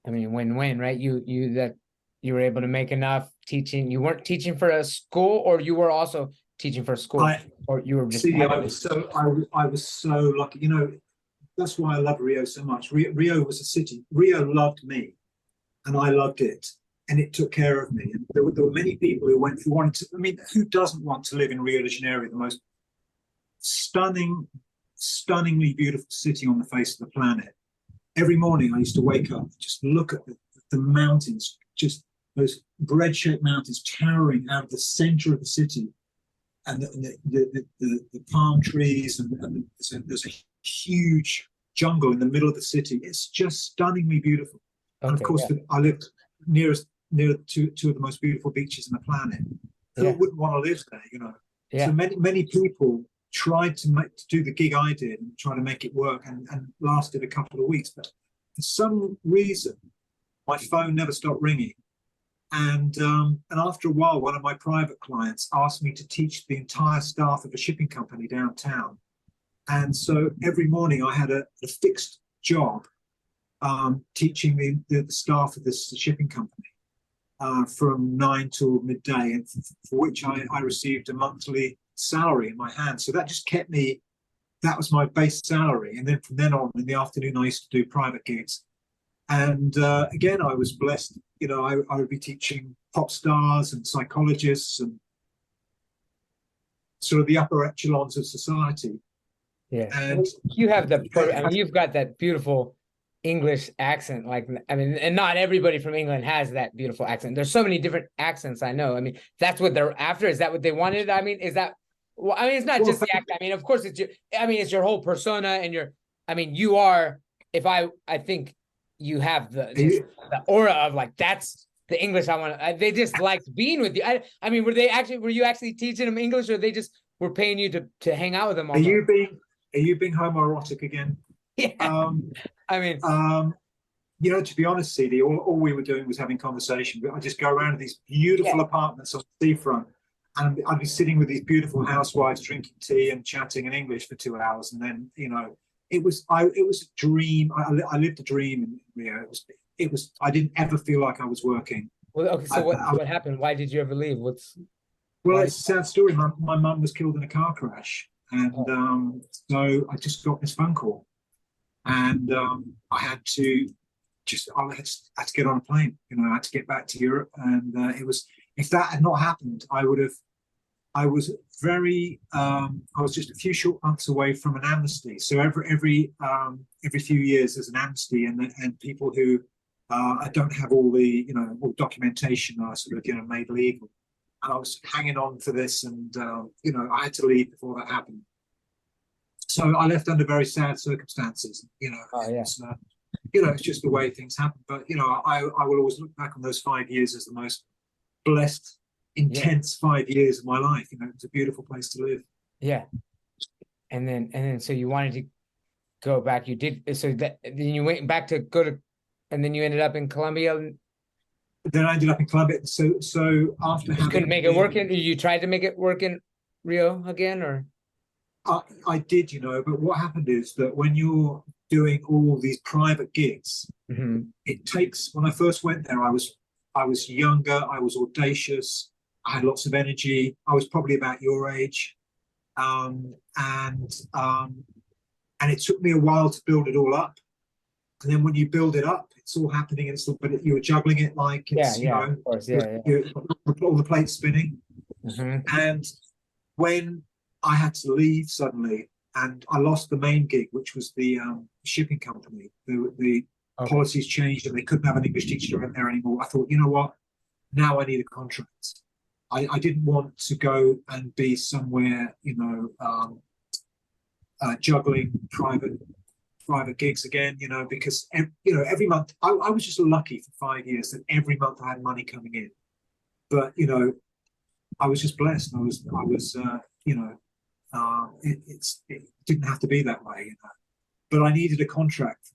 Win-win, right? You were able to make enough teaching. You weren't teaching for a school, or you were also teaching for a school, or you were just. I was so lucky. That's why I love Rio so much. Rio was a city. Rio loved me, and I loved it, and it took care of me. And there were many people who wanted to. Who doesn't want to live in Rio de Janeiro, the most stunningly beautiful city on the face of the planet? Every morning I used to wake up, just look at the mountains, just those bread-shaped mountains towering out of the center of the city, and the palm trees, and there's a huge jungle in the middle of the city. It's just stunningly beautiful. And of course, I lived near two of the most beautiful beaches on the planet. Who wouldn't want to live there, Yeah. So many people tried to do the gig I did and try to make it work, and lasted a couple of weeks. But for some reason, my phone never stopped ringing. And after a while, one of my private clients asked me to teach the entire staff of a shipping company downtown. And so every morning I had a fixed job teaching the staff of this shipping company from 9 till midday, and for which I received a monthly salary in my hand. So that just kept me, that was my base salary. And then from then on, in the afternoon, I used to do private gigs. And again, I was blessed. I would be teaching pop stars and psychologists and sort of the upper echelons of society. Yeah, and you have you've got that beautiful English accent. And not everybody from England has that beautiful accent. There's so many different accents. I know. That's what they're after. Is that what they wanted? Is that? Well, it's not just the accent. Of course, it's your whole persona, and you are. I think you have the aura of that's the English I want. They just liked being with you. Were you actually teaching them English, or they just were paying you to hang out with them? Are you being homoerotic again? Yeah. You know, to be honest, CD, all we were doing was having conversation. But I just go around to these beautiful apartments on the seafront, and I'd be sitting with these beautiful housewives drinking tea and chatting in English for 2 hours, and then it was a dream. I lived a dream in Rio. It was I didn't ever feel like I was working. Well, okay, so what happened? Why did you ever leave? Well, it's a sad story. My mum was killed in a car crash, and so I just got this phone call, and I had to get on a plane. I had to get back to Europe, and if that had not happened, I was just a few short months away from an amnesty. So every few years there's an amnesty, and people who don't have all the all documentation are sort of made legal. And I was hanging on for this, and I had to leave before that happened. So I left under very sad circumstances. It's just the way things happen. But I will always look back on those 5 years as the most blessed, intense 5 years of my life. It's a beautiful place to live. Yeah. And then so you wanted to go back. You did, so then you went back to go to, and then you ended up in Colombia. Then I ended up in Colombia. So after you couldn't make it work you tried to make it work in Rio again, or? I did, but what happened is that when you're doing all these private gigs, it takes. When I first went there, I was younger, I was audacious, I had lots of energy. I was probably about your age, and it took me a while to build it all up. And then when you build it up, it's all happening, but you were juggling it like it's of course, all the plates spinning. And when I had to leave suddenly, and I lost the main gig, which was the shipping company. The policies changed, and they couldn't have an English teacher in there anymore. I thought, you know what? Now I need a contract. I didn't want to go and be somewhere, juggling private gigs again, because every month I was just lucky for 5 years that every month I had money coming in. But I was just blessed. It didn't have to be that way, but I needed a contract,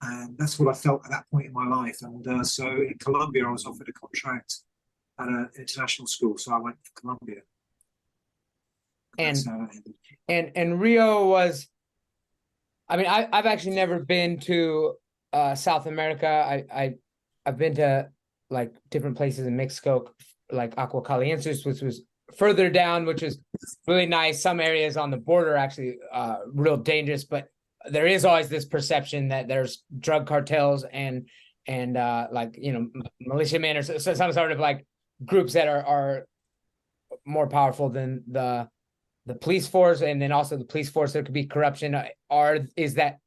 and that's what I felt at that point in my life. And so in Colombia, I was offered a contract at an international school, so I went to Colombia. And Rio was, I mean, I've actually never been to South America. I've been to like different places in Mexico, like Agua Calientes, which was further down, which is really nice. Some areas on the border are actually real dangerous, but there is always this perception that there's drug cartels and like militiamen or some sort of like groups that are more powerful than the police force, and then also the police force there could be corruption. Is that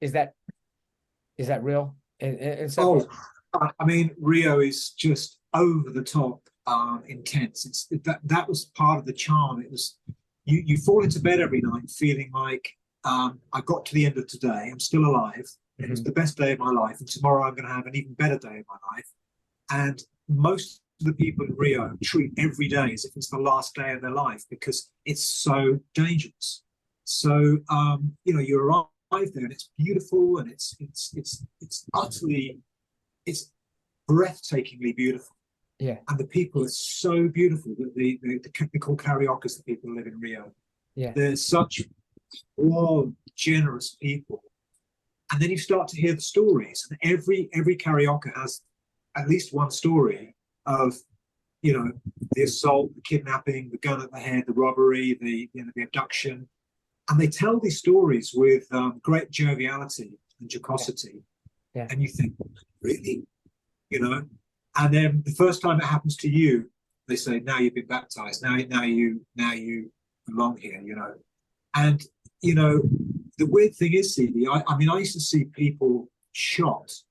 real? I mean, Rio is just over the top intense. That was part of the charm. It was you fall into bed every night feeling like I got to the end of today. I'm still alive. It was the best day of my life, and tomorrow I'm going to have an even better day of my life. And most of the people in Rio treat every day as if it's the last day of their life because it's so dangerous. So you arrive there and it's beautiful, and it's breathtakingly beautiful. Yeah. And the people are so beautiful. The technical cariocas that people live in Rio. Yeah. They're such warm, generous people. And then you start to hear the stories. And every carioca has at least one story of, the assault, the kidnapping, the gun at the head, the robbery, the abduction. And they tell these stories with great joviality and jocosity. Yeah. And you think, really? And then the first time it happens to you, they say, now you've been baptized. Now you belong here, And, the weird thing is, CD, I mean, I used to see people shot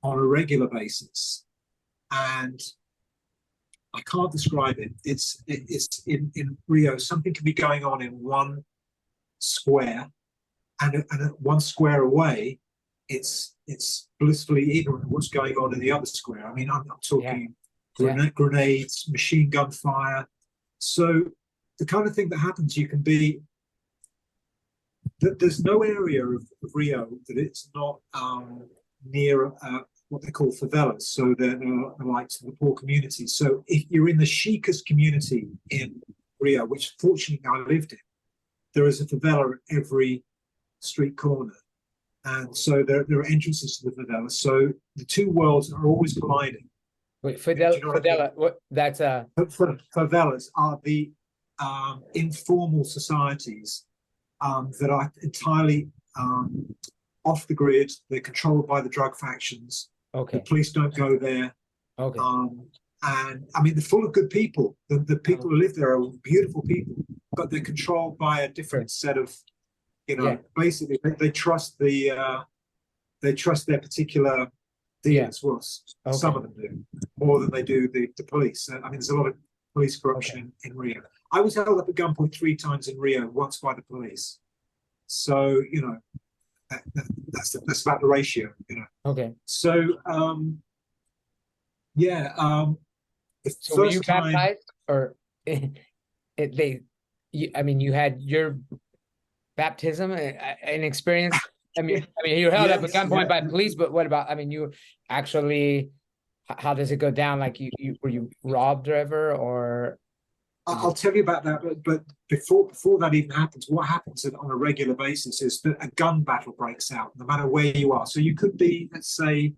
on a regular basis, and I can't describe it. It's in Rio, something can be going on in one square, and 1 square away, it's blissfully ignorant of what's going on in the other square. I mean, I'm talking grenades, machine gun fire. So the kind of thing that happens, you can be. There's no area of Rio that it's not near what they call favelas. So they're like the poor communities. So if you're in the chicest community in Rio, which fortunately I lived in, there is a favela at every street corner. And so there are entrances to the favela. So the two worlds are always colliding. Wait, that's Favelas are the informal societies that are entirely off the grid. They're controlled by the drug factions. okay. The police don't go there. Okay. And I mean, they're full of good people. The people who live there are beautiful people, but they're controlled by a different set of, basically they trust their particular dealers. Well, some of them do more than they do the police. I mean, there's a lot of police corruption in Rio. I was held up at gunpoint 3 times in Rio, once by the police. So that's about the ratio. Okay. So so were you baptized, or I mean, you had your baptism an experience? I mean, you were held up at gunpoint by police, but what about? I mean, you actually, how does it go down? Like, were you robbed ever, or? I'll tell you about that, but before that even happens, what happens on a regular basis is that a gun battle breaks out, no matter where you are. So you could be, let's say,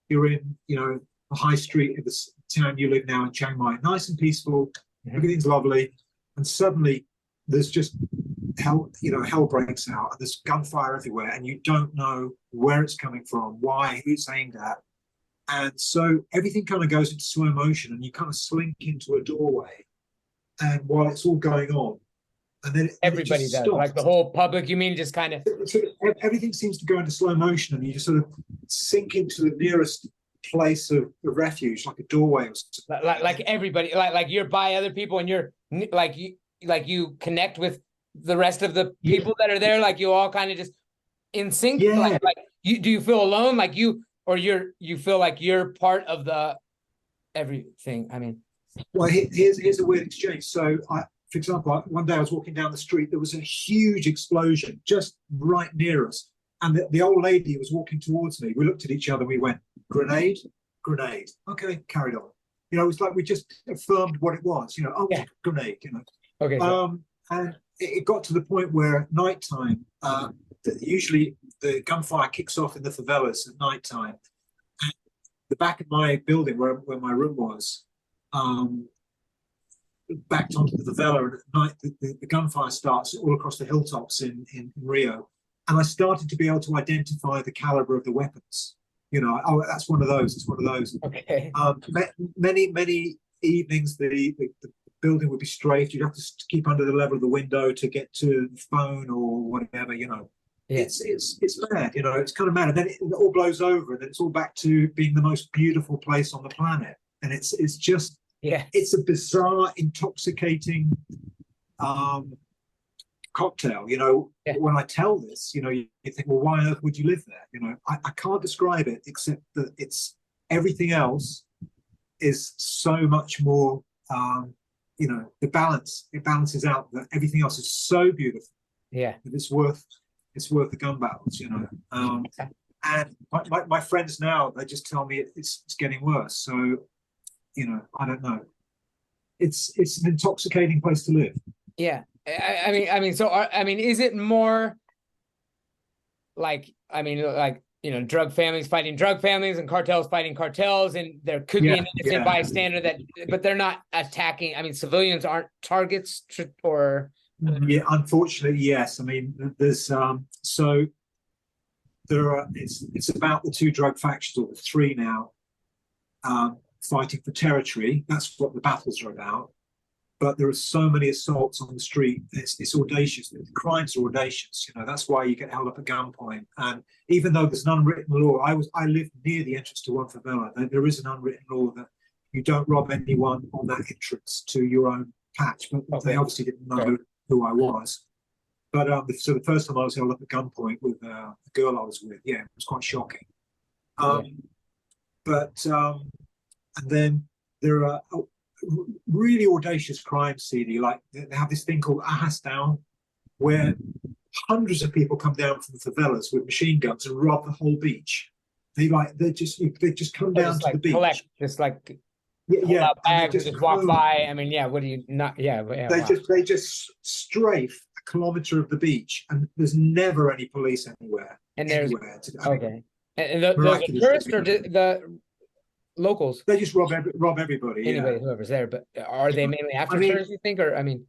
you're in, the high street of the town you live now in Chiang Mai, nice and peaceful, everything's lovely, and suddenly there's just hell breaks out, and there's gunfire everywhere, and you don't know where it's coming from, why, who it's aimed at, and so everything kind of goes into slow motion, and you kind of slink into a doorway. And while it's all going on, and then everybody does, stops. Like the whole public, you mean, just kind of everything seems to go into slow motion, and you just sort of sink into the nearest place of refuge, like a doorway or something. Like everybody, like you're by other people, and you're like you connect with the rest of the people that are there, like you all kind of just in sync. Like do you feel alone, like you feel like you're part of the everything? I mean. Well, here's a weird exchange. So, for example, one day I was walking down the street. There was a huge explosion just right near us, and the old lady was walking towards me. We looked at each other. We went, grenade, grenade. Okay, carried on. It was like we just affirmed what it was. Grenade. Okay. And it got to the point where at nighttime, usually the gunfire kicks off in the favelas at nighttime. And the back of my building, where my room was. Backed onto the favela, and at night the gunfire starts all across the hilltops in Rio, and I started to be able to identify the caliber of the weapons. That's one of those. It's one of those. Okay. Many evenings the building would be strafed. You'd have to keep under the level of the window to get to the phone or whatever. It's mad. It's kind of mad, and then it all blows over, and then it's all back to being the most beautiful place on the planet. And it's just it's a bizarre, intoxicating cocktail. When I tell this, you think, well, why on earth would you live there? I can't describe it except that it's everything else is so much more. The balance, it balances out that everything else is so beautiful. Yeah, that it's worth the gun battles. And my friends now, they just tell me it's getting worse. So. I don't know. It's an intoxicating place to live. Yeah, I mean, so is it more like, drug families fighting drug families and cartels fighting cartels, and there could be an innocent bystander but they're not attacking. I mean, civilians aren't targets, or yeah, unfortunately, yes. I mean, there's so there are. It's about the 2 drug factions, or the 3 now. Fighting for territory. That's what the battles are about. But there are so many assaults on the street. It's audacious. The crimes are audacious. That's why you get held up at gunpoint. And even though there's an unwritten law, I lived near the entrance to one favela. There is an unwritten law that you don't rob anyone on that entrance to your own patch. But they obviously didn't know who I was. But so the first time I was held up at gunpoint with a girl I was with, it was quite shocking. And then there are really audacious crimes, CD. Like they have this thing called Ahas Down, where hundreds of people come down from the favelas with machine guns and rob the whole beach. They just come down Just to the like beach. collect, just like Yeah, pull yeah, out and they bags and just walk home. by. I mean, yeah, what do you not? Yeah, but yeah, They wow. just strafe a kilometer of the beach, and there's never any police anywhere. And there's Anywhere. okay. And those are Miraculously. tourists or the locals? They just rob everybody. Anybody, Yeah. whoever's there, but are they mainly I after mean, tourists, you think? Or I mean,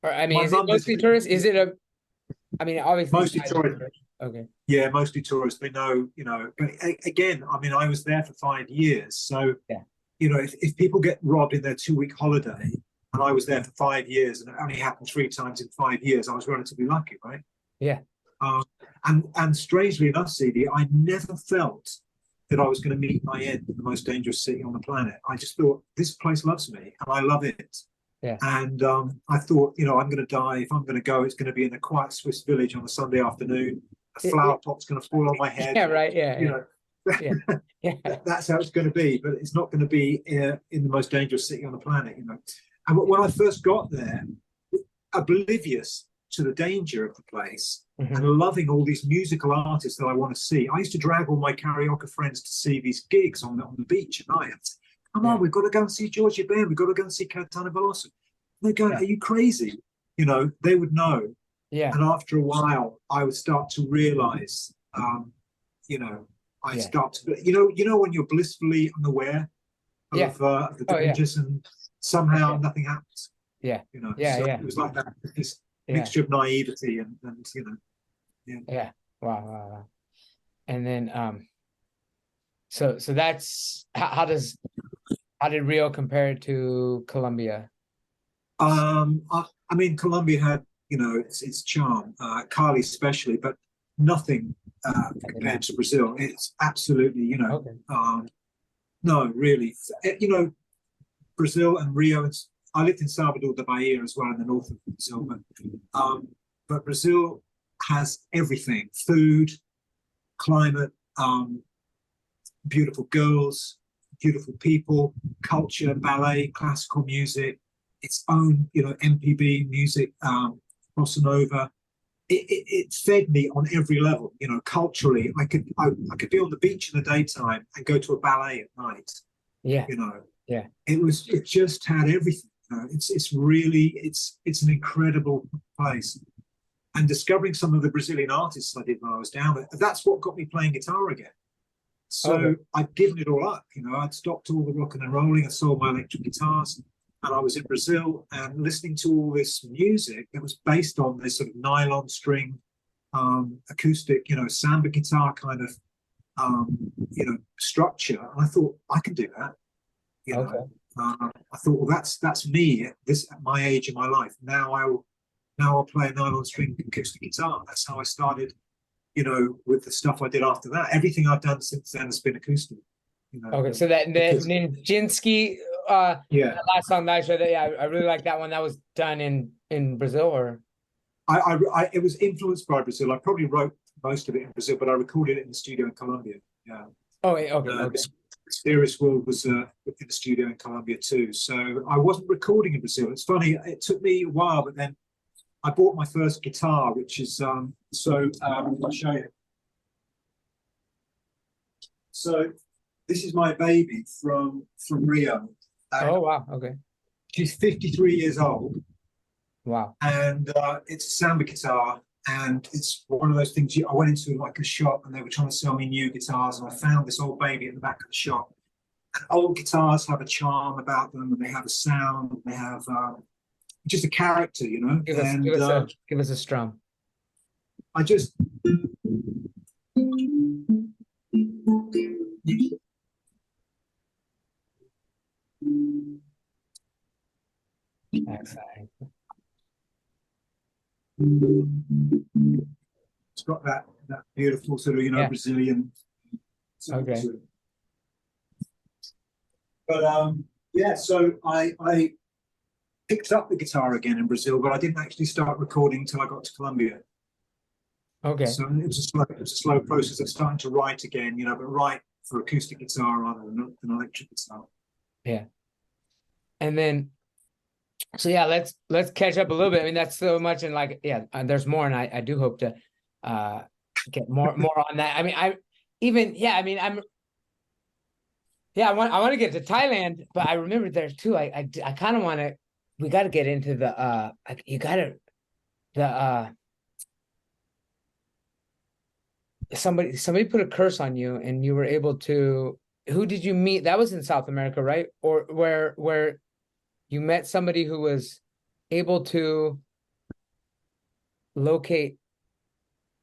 my is it mum mostly visited. tourists? Is it a, I mean, obviously Mostly Thai's tourists. tourist. Okay. Yeah, mostly tourists. They know, but again, I mean, I was there for 5 years. So, Yeah. If people get robbed in their 2-week holiday, and I was there for 5 years, and it only happened 3 times in 5 years, I was relatively lucky, right? Yeah. And strangely enough, CD, I never felt that I was going to meet my end in the most dangerous city on the planet. I just thought, this place loves me, and I love it. Yeah. And I thought, I'm going to die. If I'm going to go, it's going to be in a quiet Swiss village on a Sunday afternoon. A flower pot's going to fall on my head. Yeah, right. Yeah. Yeah. That's how it's going to be. But it's not going to be in the most dangerous city on the planet, And when I first got there, oblivious to the danger of the place, and loving all these musical artists that I want to see, I used to drag all my karaoke friends to see these gigs on the beach at night. Come on, we've got to go and see Georgia Ben. We've got to go and see Caetano Veloso. They're going, are you crazy? They would know. Yeah. And after a while, I would start to realize, start to, when you're blissfully unaware of the dangers, and somehow nothing happens. Yeah. It was like that, this mixture of naivety and Yeah. Wow. And then, so that's how did Rio compare to Colombia? I mean, Colombia had, its charm, Cali especially, but nothing compared to Brazil. It's absolutely, no, really, Brazil and Rio. I lived in Salvador da Bahia as well, in the north of Brazil, but Brazil has everything: food, climate, beautiful girls, beautiful people, culture, ballet, classical music, its own, MPB music, bossa nova. It fed me on every level. Culturally, I could be on the beach in the daytime and go to a ballet at night. Yeah. Yeah. It just had everything. It's really it's an incredible place. And discovering some of the Brazilian artists I did when I was down there, that's what got me playing guitar again. So I'd given it all up. I'd stopped all the rocking and rolling. I sold my electric guitars, and I was in Brazil and listening to all this music that was based on this sort of nylon string, acoustic, samba guitar kind of, structure. And I thought, I can do that. I thought, well, that's me at my age in my life. Now I'll play a nylon string acoustic guitar. That's how I started, with the stuff I did after that. Everything I've done since then has been acoustic. So that the Nijinsky that last song that I showed, I really like that one. That was done in Brazil, or it was influenced by Brazil. I probably wrote most of it in Brazil, but I recorded it in the studio in Colombia. Yeah. Oh, okay. Mysterious World was in the studio in Colombia too. So I wasn't recording in Brazil. It's funny. It took me a while, but then I bought my first guitar, which is I'll show you. So this is my baby from Rio. Oh wow, okay. She's 53 years old. Wow. And it's a samba guitar, and it's one of those things. I went into like a shop, and they were trying to sell me new guitars, and I found this old baby in the back of the shop. And old guitars have a charm about them, and they have a sound, and they have just a character, Give us a strum. I just Excellent. It's got that beautiful sort of Brazilian. Okay. But so I picked up the guitar again in Brazil, but I didn't actually start recording until I got to Colombia. Okay. So it was a slow process of starting to write again, but write for acoustic guitar rather than an electric guitar. Yeah. And then, so let's catch up a little bit. I mean, that's so much, and there's more, and I do hope to get more on that. I mean, even, yeah, I mean, I want to get to Thailand, but I remember there too. I kind of want to. We got to get into the you got to the somebody put a curse on you, and you were able to. Who did you meet? That was in South America, right? Or where you met somebody who was able to locate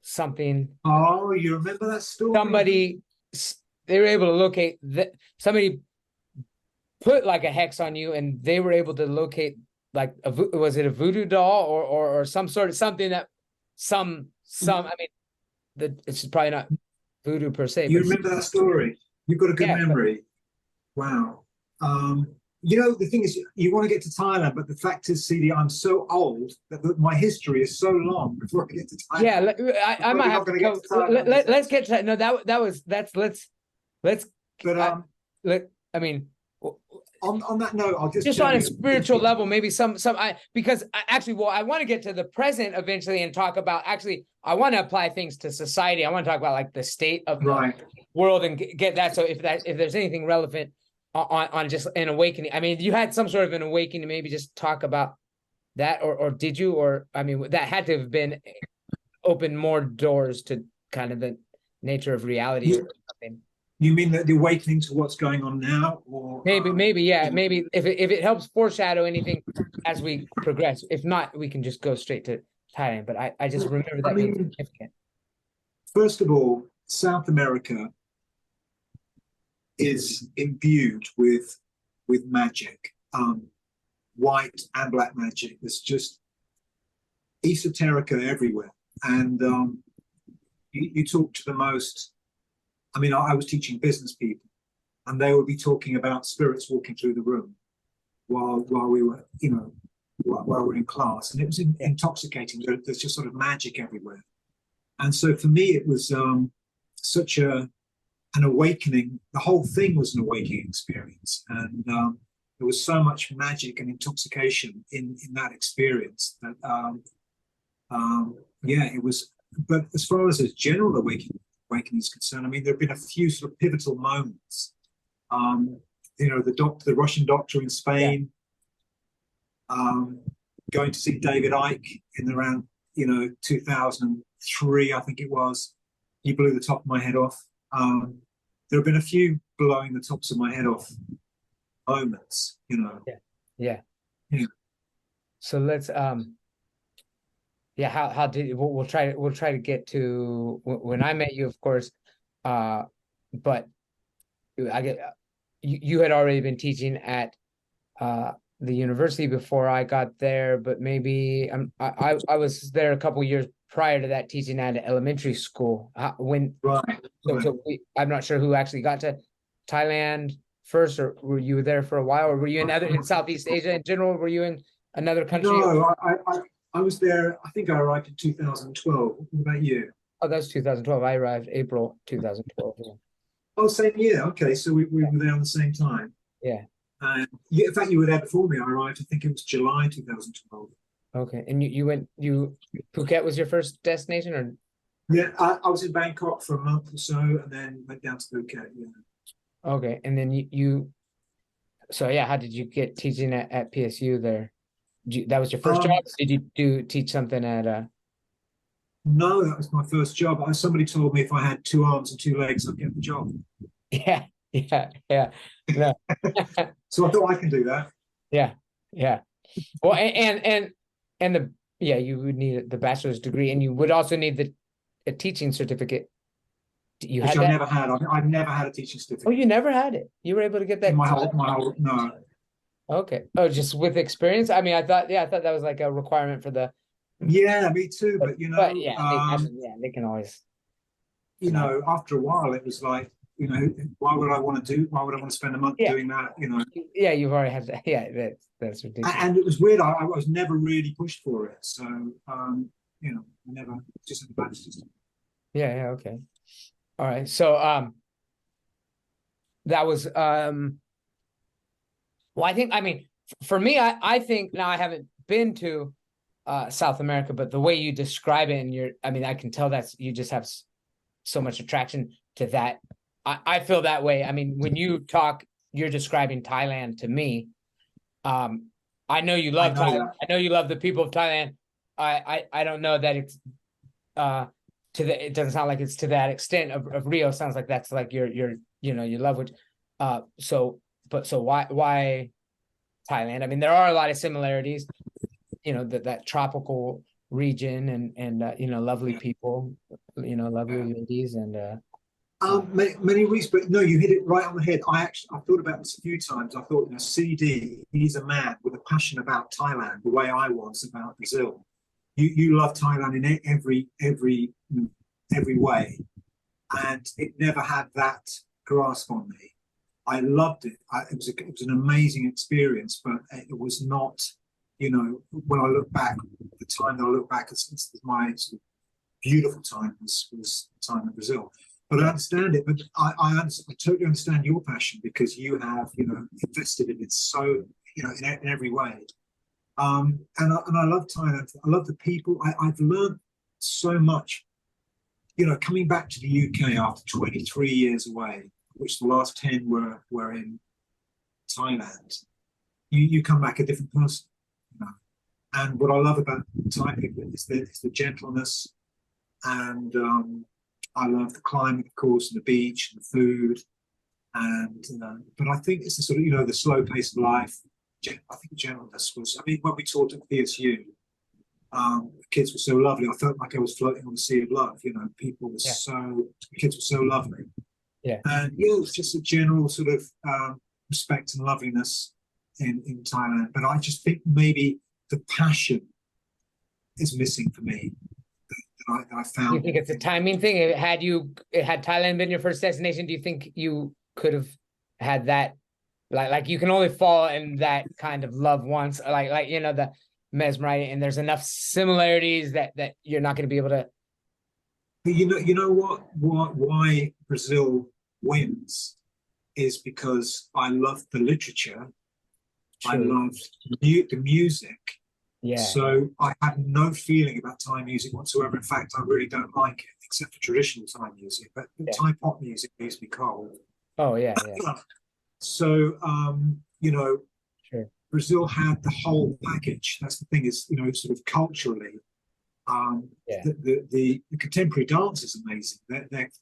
something. Oh, you remember that story? Somebody, they were able to locate that. Somebody put like a hex on you, and they were able to locate like was it a voodoo doll or some sort of something that some I mean it's probably not voodoo per se. You But remember that story? You've got a good yeah, memory. Wow. You know, the thing is, you want to get to Thailand, but the fact is, CD, I'm so old that my history is so long before I get to Thailand. yeah, I might have to go. Let's get to no let's But I mean on that note, I'll just on a spiritual level, maybe because I want to get to the present eventually and talk about I want to apply things to society. I want to talk about like the state of the world and get that. So if there's anything relevant on just an awakening, I mean, you had some sort of an awakening, maybe just talk about that, or did you, or I mean, that had to have been open more doors to kind of the nature of reality or something. You mean the awakening to what's going on now, or maybe if it helps foreshadow anything as we progress. If not, we can just go straight to Thailand. But I just remember that being significant. First of all, South America is imbued with magic, white and black magic. There's just esoterica everywhere, and you talk to the most. I mean, I was teaching business people, and they would be talking about spirits walking through the room while we were, while we were in class, and it was intoxicating. There's just sort of magic everywhere, and so for me, it was such an awakening. The whole thing was an awakening experience, and there was so much magic and intoxication in that experience that, it was. But as far as a general awakening is concerned, I mean, there have been a few sort of pivotal moments. The Russian doctor in Spain, going to see David Icke in around 2003, I think it was. He blew the top of my head off. There have been a few blowing the tops of my head off moments, Yeah. So let's how did we'll try to get to when I met you, of course, but you had already been teaching at the university before I got there, but maybe I was there a couple years prior to that, teaching at an elementary school. I'm not sure who actually got to Thailand first, or were you there for a while, or were you in Southeast Asia in general? Were you in another country? No, I was there. I think I arrived in 2012. What about you? Oh, that's 2012. I arrived April 2012. Yeah. Oh, same year. Okay, so we were there on the same time. Yeah. In fact, you were there before me. I arrived. I think it was July 2012. Okay, and Phuket was your first destination, or? Yeah, I was in Bangkok for a month or so, and then went down to Phuket. Yeah. Okay, and then so yeah, how did you get teaching at PSU there? That was your first job? Did you teach something at No, that was my first job. Somebody told me if I had 2 arms and 2 legs, I'd get the job. Yeah. No. So I thought I can do that. Yeah. Well, and you would need the bachelor's degree, and you would also need a teaching certificate. You Which had I that? never had. I've never had a teaching certificate. Oh, you never had it. You were able to get that. My whole no. Okay. Oh, just with experience. I mean, I thought that was like a requirement for the. Yeah, me too. But they can always. After a while, it was like, why would I want to spend a month doing that? Yeah, you've already had that. Yeah, that's ridiculous. And it was weird. I was never really pushed for it. So, I never just had the badge system. Yeah. Okay. All right. So, that was well, I mean, for me, I think now I haven't been to South America, but the way you describe it, and I can tell you just have so much attraction to that. I feel that way. I mean, when you talk, you're describing Thailand to me. I know you love Thailand. I know you love the people of Thailand. I don't know that it's it doesn't sound like it's to that extent of Rio. It sounds like that's like your you love what so why Thailand? I mean, there are a lot of similarities, that tropical region and lovely people, lovely ladies and many reasons, but no, you hit it right on the head. I thought about this a few times. I thought, CD, he's a man with a passion about Thailand, the way I was about Brazil. You love Thailand in every way, and it never had that grasp on me. I loved it. It was an amazing experience, but it was not, when I look back, the time that I look back, it's my sort of beautiful time was the time in Brazil. But I understand it. But I totally understand your passion, because you have, invested in it so, in every way. And I love Thailand. I love the people. I've learned so much. Coming back to the UK after 23 years away, which the last 10 were in Thailand, you come back a different person. And what I love about Thai people is the gentleness, and I love the climate, of course, and the beach and the food, and but I think it's the sort of the slow pace of life. I think gentleness was. I mean, when we taught at PSU, the kids were so lovely. I felt like I was floating on the sea of love. People were the kids were so lovely. Yeah, and it was just a general sort of respect and loveliness in Thailand. But I just think maybe the passion is missing for me. That I found. You think it's a timing thing? Had Thailand been your first destination, do you think you could have had that? Like you can only fall in that kind of love once, like the mesmerizing, and there's enough similarities that you're not going to be able to. But you know why Brazil wins is because I love the literature. True. I love the music. Yeah. So I have no feeling about Thai music whatsoever. In fact, I really don't like it, except for traditional Thai music. But Thai pop music leaves me cold. Oh yeah. So sure. Brazil had the whole package. That's the thing, is sort of culturally, the contemporary dance is amazing.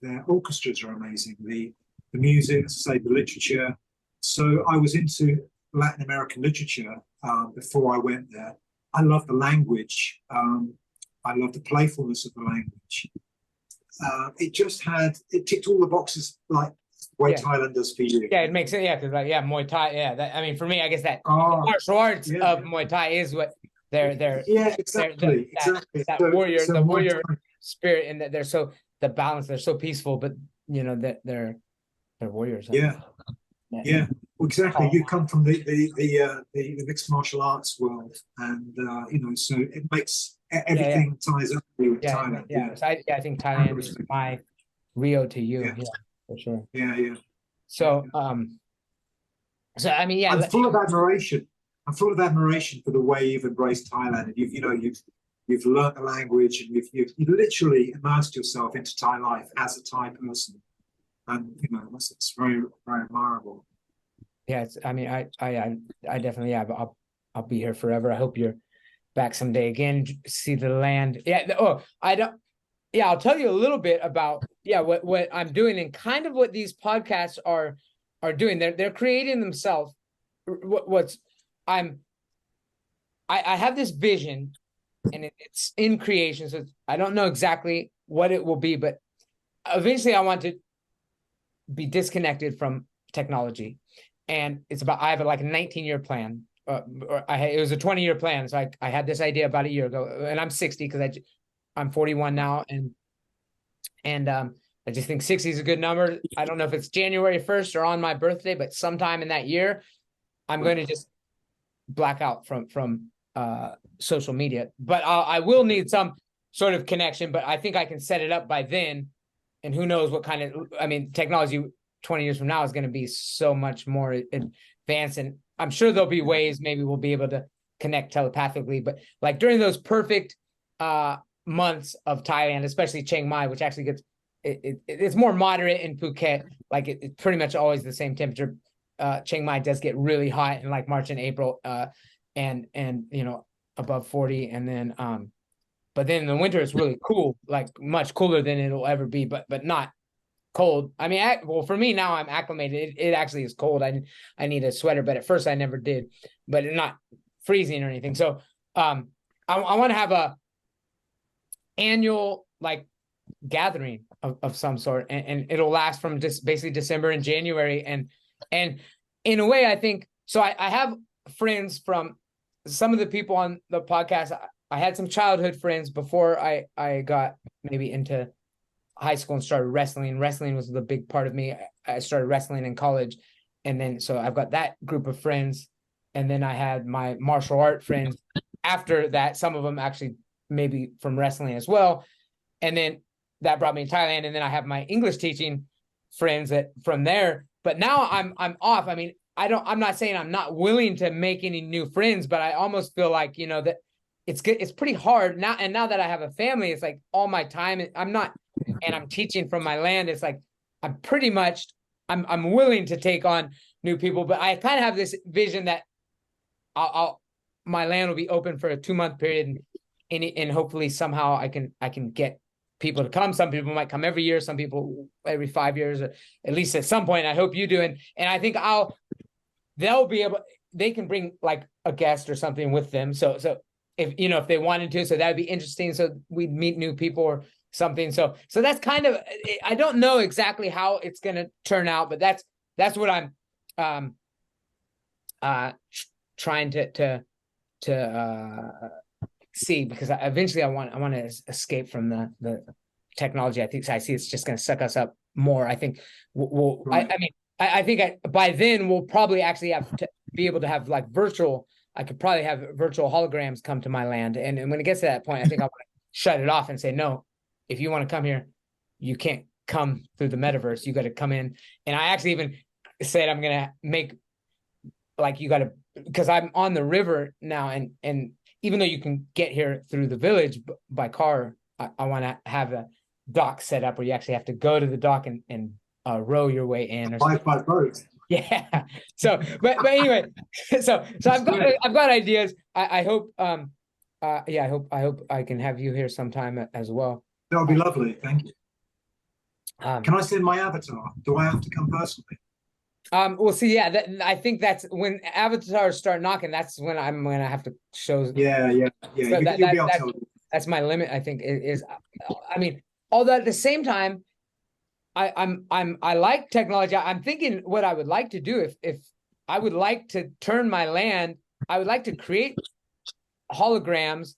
Their orchestras are amazing. The music, as I say, the literature. So I was into Latin American literature before I went there. I love the language. I love the playfulness of the language. It ticked all the boxes, like the way Thailand does for you. Yeah, it makes it. Yeah, because Muay Thai. Yeah, for me, I guess that martial arts of Muay Thai is what they're. Yeah, exactly. That warrior spirit, and that they're so the balance. They're so peaceful, but that they're warriors. Yeah. Well, exactly. You come from the mixed martial arts world, and so it makes everything ties up with Thailand. Yeah. So I think Thailand is my Rio to you. Yeah, for sure. Yeah. So so I mean, I'm full of admiration. I'm full of admiration for the way you've embraced Thailand, and you've learnt the language, and you've literally immersed yourself into Thai life as a Thai person, and it's very, very admirable. Yeah, I definitely I'll be here forever. I hope you're back someday again, see the land. I'll tell you a little bit about what I'm doing and kind of what these podcasts are doing. They're creating themselves. I have this vision, and it's in creation, so I don't know exactly what it will be, but eventually I want to be disconnected from technology. And it's about, I have like a 19-year plan. It was a 20-year plan. So I had this idea about a year ago, and I'm 60 because I'm 41 now. And I just think 60 is a good number. I don't know if it's January 1st or on my birthday, but sometime in that year, I'm going to just black out from social media. But I will need some sort of connection, but I think I can set it up by then. And who knows what kind of, technology 20 years from now is going to be so much more advanced, and I'm sure there'll be ways maybe we'll be able to connect telepathically, but like during those perfect months of Thailand, especially Chiang Mai, which actually gets it's more moderate in Phuket. Like it's pretty much always the same temperature. Chiang Mai does get really hot in like March and April, and you know, above 40, and then but then in the winter it's really cool, like much cooler than it'll ever be, but not cold. I mean, well, for me now I'm acclimated. It actually is cold. I need a sweater, but at first I never did. But it's not freezing or anything. So I want to have a annual like gathering of some sort, and it'll last from just basically December and January, and in a way I think so. I have friends from some of the people on the podcast. I had some childhood friends before I got maybe into high school and started wrestling. Wrestling was the big part of me. I started wrestling in college, and then so I've got that group of friends, and then I had my martial art friends after that. Some of them actually maybe from wrestling as well, and then that brought me to Thailand, and then I have my English teaching friends that from there. But now I'm off. I mean, I'm not saying I'm not willing to make any new friends, but I almost feel like, you know, that it's good. It's pretty hard now. And now that I have a family, it's like all my time, and I'm teaching from my land. It's like, I'm pretty much, I'm willing to take on new people, but I kind of have this vision that my land will be open for a 2-month period, and hopefully somehow I can get people to come. Some people might come every year, some people every 5 years, or at least at some point. I hope you do. And I think they'll be able, they can bring like a guest or something with them. So if, you know, if they wanted to, so that would be interesting. So we'd meet new people or something. So that's kind of, I don't know exactly how it's going to turn out, but that's what I'm trying to see, because eventually I want to escape from the technology. I see it's just going to suck us up more. I think right. I think by then we'll probably actually have to be able to have like virtual. I could probably have virtual holograms come to my land, and when it gets to that point, I think I'll shut it off and say, no, if you want to come here, you can't come through the metaverse. You got to come in. And I actually even said I'm gonna make like, you got to, because I'm on the river now, and even though you can get here through the village by car, I want to have a dock set up where you actually have to go to the dock and row your way in, or something. By boat. Yeah. So, but anyway, so I've got ideas. I hope, I hope I can have you here sometime as well. That would be lovely. Thank you. Can I send my avatar? Do I have to come personally? We'll see. Yeah, I think that's when avatars start knocking. That's when I'm gonna have to show. Yeah. So You'll be able to. That's my limit. I think is. I mean, although at the same time, I like technology. I'm thinking what I would like to do if I would like to turn my land. I would like to create holograms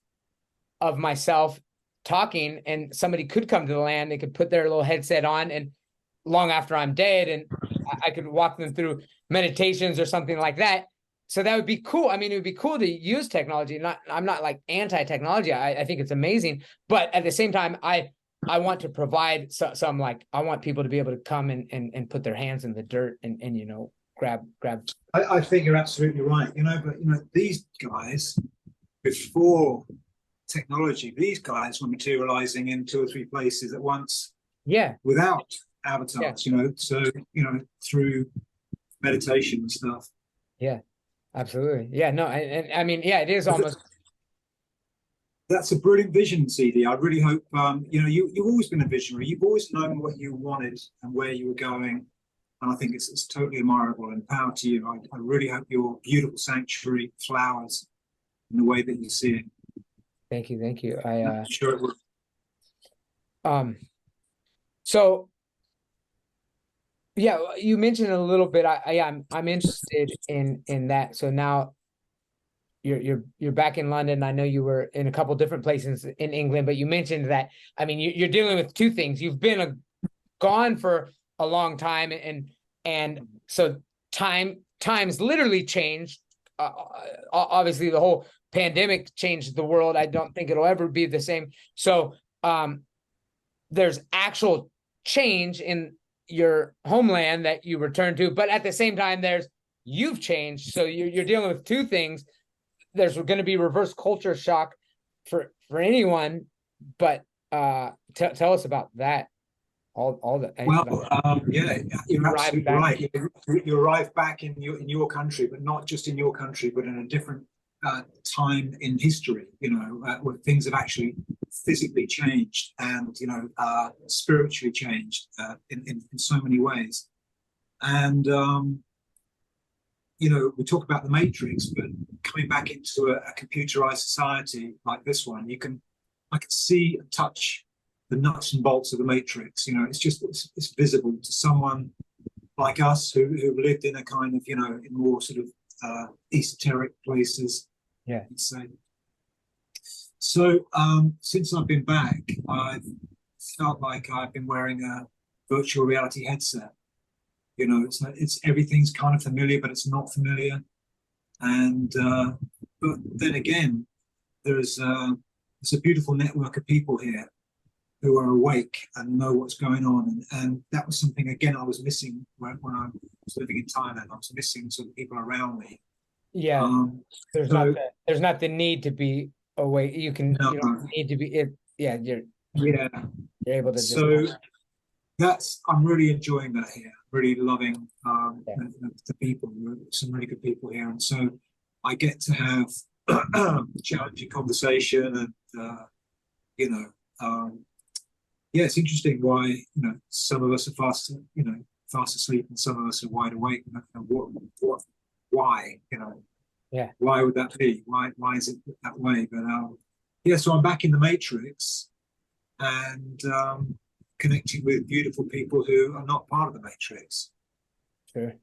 of myself talking, and somebody could come to the land. They could put their little headset on, and long after I'm dead, and I could walk them through meditations or something like that. So that would be cool. I mean, it would be cool to use technology. I'm not like anti-technology. I think it's amazing, but at the same time, I want to provide some like, I want people to be able to come and put their hands in the dirt and you know, grab. I think you're absolutely right. You know, but you know, these guys before technology, these guys were materializing in 2 or 3 places at once. Yeah. Without avatars, you know, so you know, through meditation and stuff. Yeah, absolutely. Yeah, no, and I mean, yeah, it is almost. That's a brilliant vision, CD. I really hope you know, you've always been a visionary. You've always known what you wanted and where you were going, and I think it's totally admirable, and power to you. I really hope your beautiful sanctuary flowers in the way that you see it. Thank you. I'm sure it will. So yeah, you mentioned a little bit. I'm interested in that. So now you're back in London. I know you were in a couple different places in England, but you mentioned that, I mean, you're dealing with 2 things. You've been gone for a long time, and so times literally changed. Obviously the whole pandemic changed the world. I don't think it'll ever be the same. So there's actual change in your homeland that you return to, but at the same time you've changed, so you're dealing with 2 things. There's going to be reverse culture shock for anyone, but tell us about that. all the Well, yeah, you're arrive absolutely back. right. You arrive back in your country, but not just in your country, but in a different time in history. Where things have actually physically changed and spiritually changed in so many ways. And we talk about the Matrix, but coming back into a computerized society like this one, I can see and touch the nuts and bolts of the Matrix. It's visible to someone like us who lived in a kind of, in more sort of esoteric places. Yeah. I'd say. So since I've been back, I've felt like I've been wearing a virtual reality headset. It's everything's kind of familiar, but it's not familiar. And but then again, there's a beautiful network of people here who are awake and know what's going on. And that was something, again, I was missing when I was living in Thailand. I was missing sort of people around me. Yeah. There's not the need to be awake. You don't need to be you're able to just I'm really enjoying that here. Really loving the people. Some really good people here, and so I get to have challenging conversation, and it's interesting why some of us are fast asleep, and some of us are wide awake. And why why would that be? Why is it that way? But so I'm back in the Matrix, and connecting with beautiful people who are not part of the Matrix. Sure.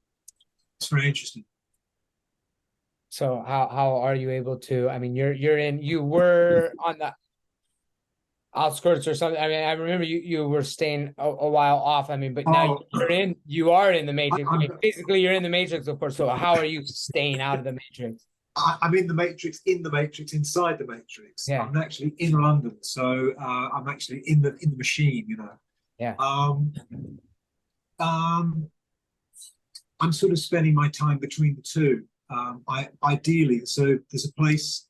It's very interesting. So how are you able to? I mean, you were on the outskirts or something. I mean, I remember you were staying a while off. I mean, but now you are in the Matrix. I mean, physically you're in the Matrix, of course. So how are you staying out of the Matrix? I'm in the Matrix, inside the Matrix. Yeah. I'm actually in London, so I'm actually in the machine. Yeah. I'm sort of spending my time between the two. Ideally, so there's a place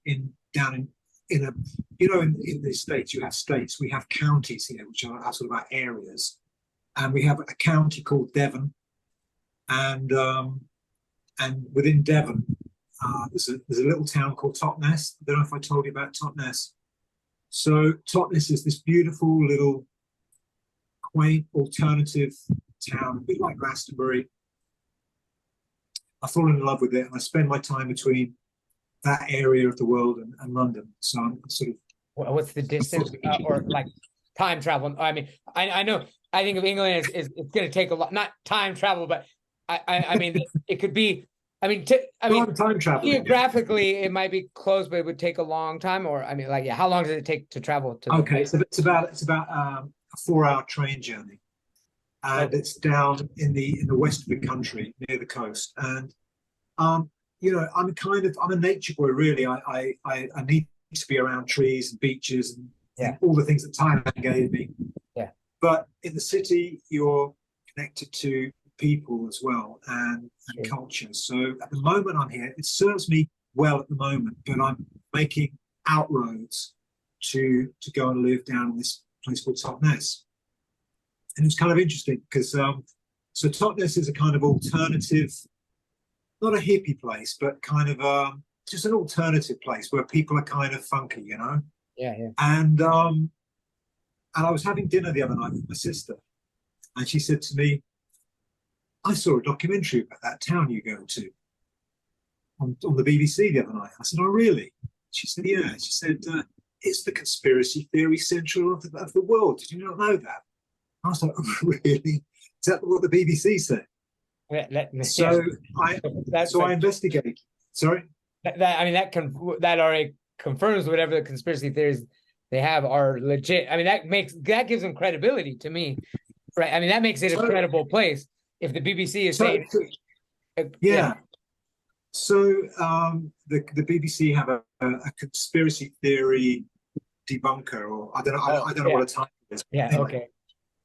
down in the States, you have states. We have counties here, which are sort of our areas, and we have a county called Devon, and within Devon, there's a little town called Totnes. I don't know if I told you about Totnes. So Totnes is this beautiful little quaint alternative town, a bit like Glastonbury. I've fallen in love with it, and I spend my time between that area of the world and London. So I'm sort of. What's the distance or like time travel? I mean, I know. I think of England is it's going to take a lot, not time travel, but I mean, it could be. I mean, time travel. Geographically, it might be close, but it would take a long time. Or I mean, how long does it take to travel to? Okay, so it's about a 4-hour train journey, and it's down in the west of the country near the coast. And I'm a nature boy, really. I need to be around trees and beaches and all the things that Thailand gave me. Yeah. But in the city, you're connected to people as well and culture. So at the moment I'm here, it serves me well at the moment, but I'm making outroads to go and live down in this place called Totnes. And it's kind of interesting because so Totnes is a kind of alternative, not a hippie place, but kind of just an alternative place where people are kind of funky, Yeah. And I was having dinner the other night with my sister, and she said to me, I saw a documentary about that town you go to on the BBC the other night. I said, oh, really? She said, yeah. She said, it's the conspiracy theory central of the world. Did you not know that? I was like, oh, really? Is that what the BBC said? I investigated. Sorry? That already confirms whatever the conspiracy theories they have are legit. I mean, that gives them credibility to me, right? I mean, that makes it a credible place. If the BBC is saying, So the BBC have a conspiracy theory debunker, or I don't know what a title is. Yeah. Anyway. Okay.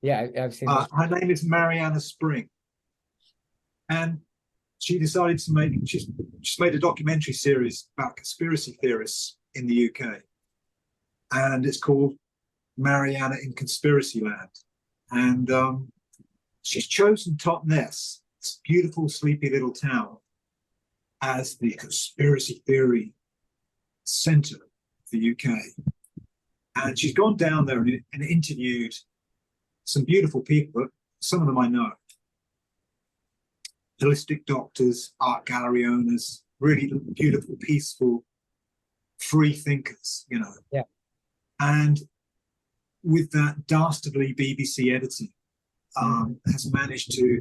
Yeah, I've seen. Her name is Mariana Spring, and she decided to she's made a documentary series about conspiracy theorists in the UK, and it's called Mariana in Conspiracy Land. And she's chosen Totnes, this beautiful, sleepy little town, as the conspiracy theory center of the UK. And she's gone down there and interviewed some beautiful people. Some of them I know. Holistic doctors, art gallery owners, really beautiful, peaceful, free thinkers, you know. Yeah. And with that dastardly BBC editing, has managed to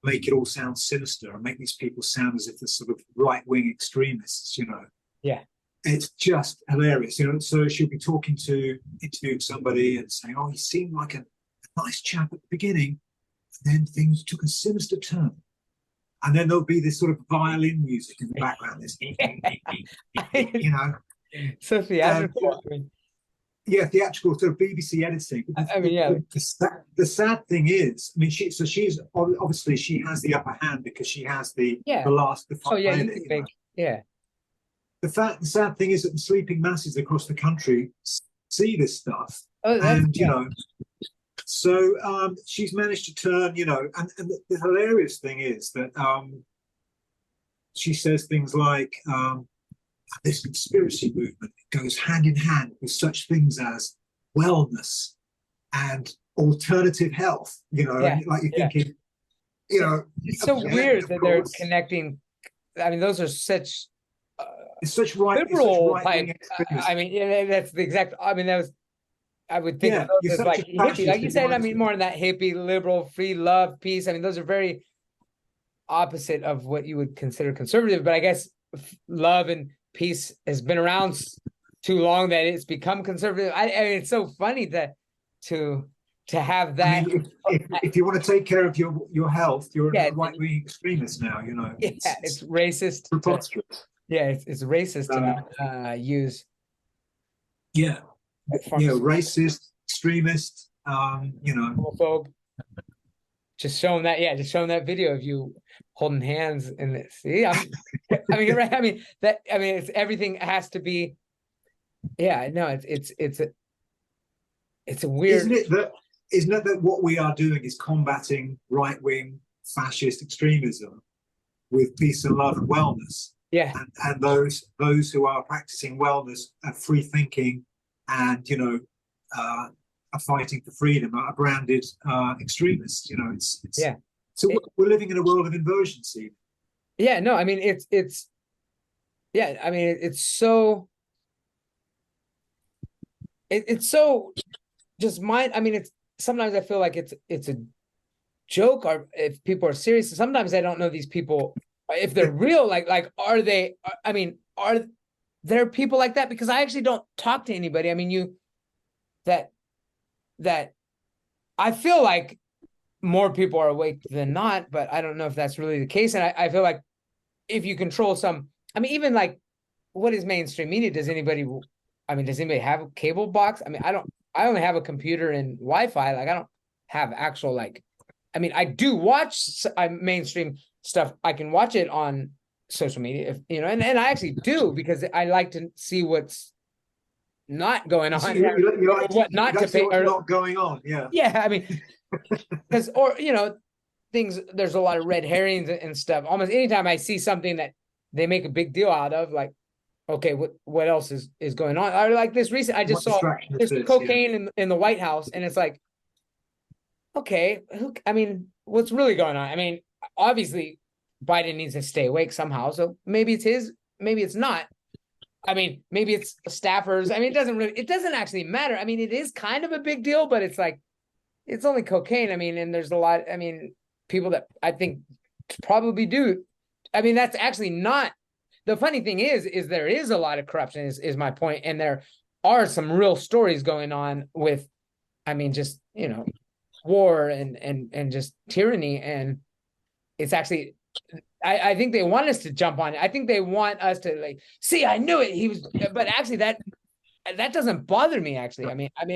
make it all sound sinister and make these people sound as if they're sort of right-wing extremists, you know. Yeah. It's just hilarious, you know. So she'll be interviewing somebody and saying, oh, he seemed like a nice chap at the beginning, and then things took a sinister turn. And then there'll be this sort of violin music in the background, this, you know. So theatrical. I mean, yeah, theatrical sort of BBC editing. I mean, yeah. The sad thing is, I mean, she's obviously she has the upper hand because she has the last. Oh yeah, yeah. The sad thing is that the sleeping masses across the country see this stuff, and you know, so she's managed to turn, you know, and the hilarious thing is that she says things like this conspiracy movement goes hand in hand with such things as wellness and alternative health, you know, and like you're thinking, you know, it's so weird that they're connecting. I mean, those are such it's such liberal type. I mean, yeah, that's the exact. I mean, that was. I would think of those as like hippie, like you said. I mean, more in that hippie, liberal, free love, peace. I mean, those are very opposite of what you would consider conservative. But I guess love and peace has been around too long that it's become conservative. I mean, it's so funny to have that. I mean, if you want to take care of your health, you're a right-wing extremist now. You know. It's racist. Preposterous. Yeah, it's racist to not use. Yeah, racist, extremist, you know, homophobe. Just showing that video of you holding hands in this. See, I mean, you're right. I mean it's everything has to be. Yeah, no, it's a weird. Isn't it that what we are doing is combating right-wing fascist extremism with peace and love and wellness? Yeah, and those who are practicing wellness, free thinking, and you know, are fighting for freedom are branded extremists. You know, it's So we're living in a world of inversion, Steve. Yeah, no, I mean it's yeah, I mean it's so just mind. I mean, it's sometimes I feel like it's a joke, or if people are serious. Sometimes I don't know these people. If they're real, like are they? I mean, are there people like that? Because I actually don't talk to anybody. I mean, that I feel like more people are awake than not, but I don't know if that's really the case. And I feel like if you control some, I mean, even like what is mainstream media? Does anybody have a cable box? I mean, I only have a computer and Wi-Fi. Like I don't have actual I mean, I do watch mainstream stuff. I can watch it on social media, if you know, and I actually do because I like to see what's not going on, not going on. Yeah. I mean, because you know, there's a lot of red herrings and stuff. Almost anytime I see something that they make a big deal out of, like, okay, what else is going on? Or like this recent, I just saw there's cocaine in the White House, and it's like, okay, I mean, what's really going on? I mean, obviously Biden needs to stay awake somehow. So maybe it's his, maybe it's not. I mean, maybe it's staffers. I mean, it doesn't actually matter. I mean, it is kind of a big deal, but it's like, it's only cocaine. I mean, and there's a lot, I mean, people that I think probably do. I mean, that's actually not, the funny thing is there is a lot of corruption is my point. And there are some real stories going on with, I mean, just, you know, war and just tyranny. And it's actually, I think they want us to jump on it. I think they want us to like, see, I knew it. But actually that doesn't bother me. Actually, I mean, and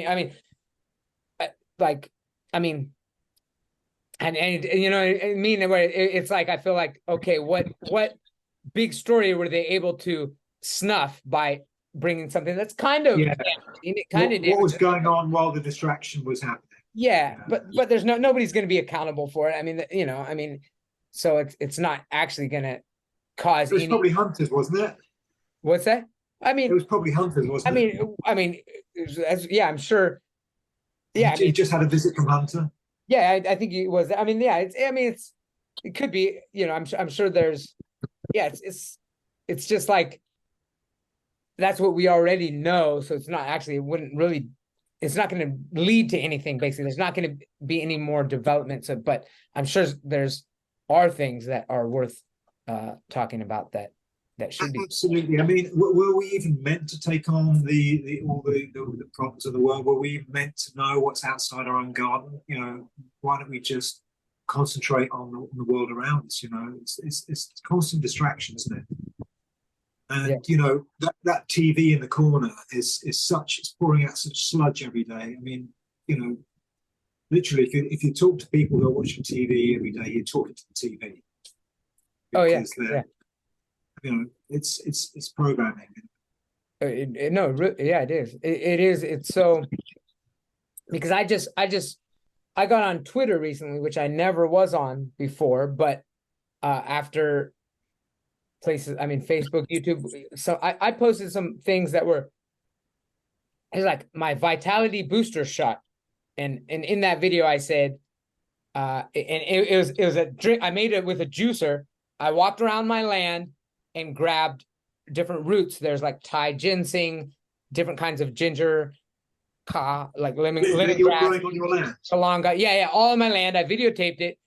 you know, I mean, where it's like, I feel like, okay, what big story were they able to snuff by bringing something that's kind of, what was going on while the distraction was happening? Yeah, Yeah. but there's nobody's going to be accountable for it. I mean, you know, I mean, so it's not actually going to cause It was any. probably hunters, wasn't it? What's that? I It mean, was probably hunters, wasn't it? yeah, I'm sure. Yeah, I He mean, just had a visit from Hunter. yeah, I think it was. I mean, yeah, it could be. You know, I'm sure there's. Yeah, it's just like that's what we already know. So it's not actually. It wouldn't really. It's not going to lead to anything. Basically, there's not going to be any more development. So, but I'm sure are things that are worth talking about that should be. Absolutely. I mean, were we even meant to take on all the problems of the world? Were we meant to know what's outside our own garden? You know, why don't we just concentrate on the world around us? You know, it's constant distraction, isn't it? And Yeah. you know that TV in the corner is it's pouring out such sludge every day. I mean, you know, literally, if you talk to people who are watching TV every day, you're talking to the TV. Oh yeah, Because they're, yeah. you know, it's programming. No, yeah, it is. It is. It's so because I got on Twitter recently, which I never was on before, but after places, I mean, Facebook, YouTube. So I posted some things that were it's like my vitality booster shot. And in that video, I said, and it was a drink. I made it with a juicer. I walked around my land and grabbed different roots. There's like Thai ginseng, different kinds of ginger, like lemon You're grass, growing on your land. Kalanga. Yeah, all on my land. I videotaped it.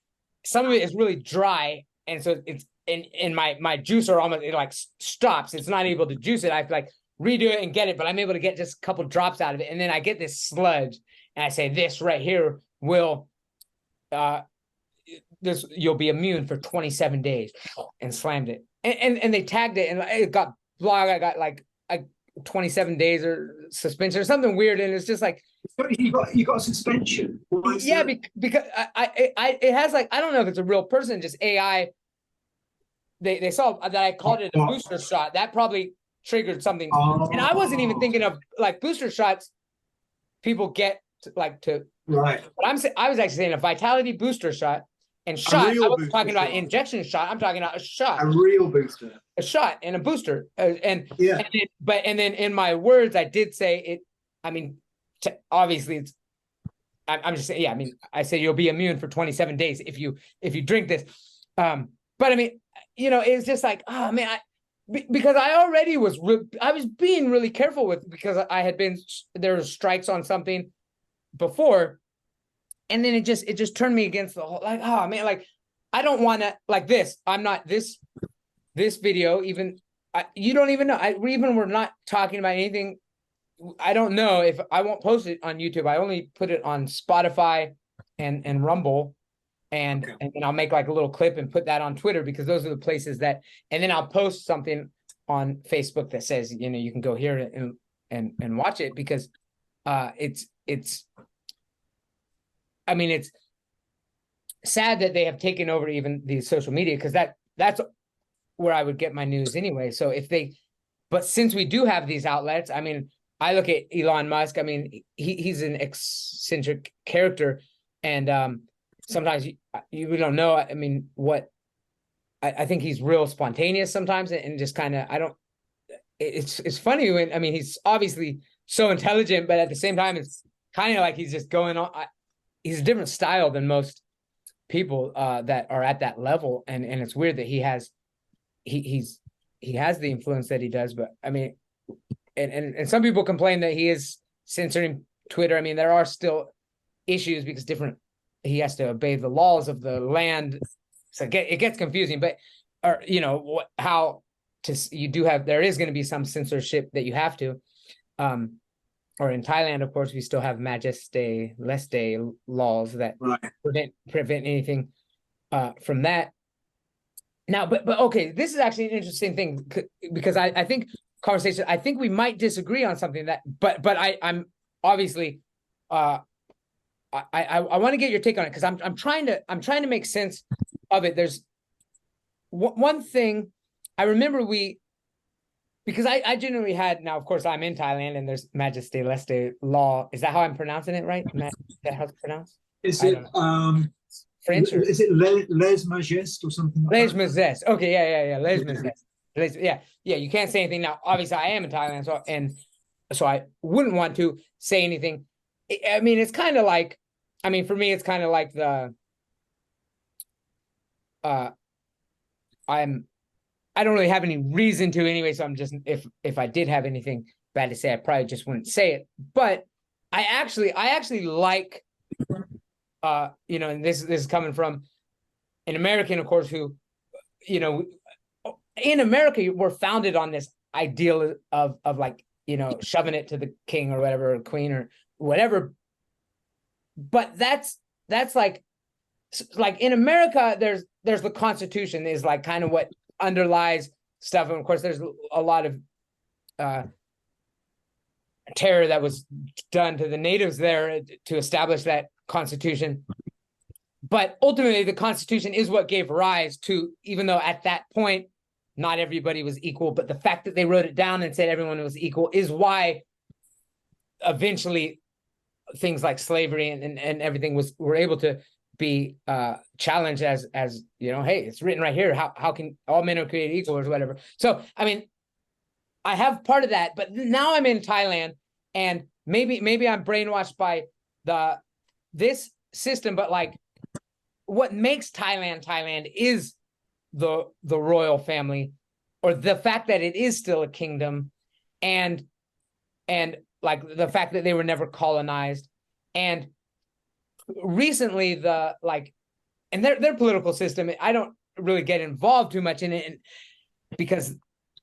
Some of it is really dry, and so it's in my juicer almost it like stops. It's not able to juice it. I have to like redo it and get it, but I'm able to get just a couple drops out of it, and then I get this sludge, and I say this right here will, this you'll be immune for 27 days, and slammed it, and they tagged it, and it got blog. I got like 27 days or suspension or something weird, and it's just like. You got a suspension. Yeah, because I it has like I don't know if it's a real person, just AI. They saw that I called it a booster shot. That probably triggered something, and I wasn't even thinking of like booster shots. People get to right. But I was actually saying a vitality booster shot and shot. I wasn't talking about injection shot. I'm talking about a shot, a real booster, a shot and a booster, and yeah. And then in my words, I did say it. I mean. Obviously it's I'm just saying, yeah, I mean, I say you'll be immune for 27 days if you drink this, but I mean, you know, it's just like, oh man, because I already I was being really careful with, because I had been, there was strikes on something before, and then it just turned me against the whole, like, oh man, like I don't want to, like this, I'm not this video even, you don't even know, we're not talking about anything. I don't know if I won't post it on YouTube. I only put it on Spotify and Rumble, and then I'll make like a little clip and put that on Twitter, because those are the places that, and then I'll post something on Facebook that says, you know, you can go here and watch it, because it's I mean, it's sad that they have taken over even the social media, because that's where I would get my news anyway. So but since we do have these outlets, I mean, I look at Elon Musk. I mean, he's an eccentric character, and sometimes you don't know. I mean, what I think he's real spontaneous sometimes, and just kind of it's funny when, I mean, he's obviously so intelligent, but at the same time, it's kind of like he's just going on. He's a different style than most people that are at that level, and it's weird that he has the influence that he does. But I mean. And some people complain that he is censoring Twitter. I mean, there are still issues because he has to obey the laws of the land. So it gets confusing, but, or, you know, there is going to be some censorship that you have to, or in Thailand, of course, we still have Majeste Leste laws that prevent anything from that. Now, but okay, this is actually an interesting thing, because I think conversation, I think we might disagree on something that, but I'm obviously, I want to get your take on it, because I'm trying to make sense of it. There's one thing I remember because I generally had, now of course I'm in Thailand and there's Majesté Leste law. Is that how I'm pronouncing it right? Is that how it's pronounced? Is I it don't know. French or is it les majestes or something like Les that? Majestes? Okay, yeah. Les Majestes. Yeah. You can't say anything now. Obviously, I am in Thailand, so I wouldn't want to say anything. I mean, it's kind of like, I mean, for me, it's kind of like the I don't really have any reason to anyway, so I'm just, if I did have anything bad to say, I probably just wouldn't say it. But I actually like and this is coming from an American, of course, who, in America, we're founded on this ideal of like, shoving it to the king or whatever, or queen or whatever. But that's like in America, there's the Constitution is like kind of what underlies stuff. And of course, there's a lot of terror that was done to the natives there to establish that Constitution. But ultimately, the Constitution is what gave rise to, even though at that point, not everybody was equal, but the fact that they wrote it down and said everyone was equal is why eventually things like slavery and everything were able to be challenged as hey, it's written right here. How can all men are created equal or whatever? So, I mean, I have part of that, but now I'm in Thailand and maybe I'm brainwashed by this system, but like what makes Thailand is the royal family, or the fact that it is still a kingdom, and like the fact that they were never colonized. And recently and their political system, I don't really get involved too much in it because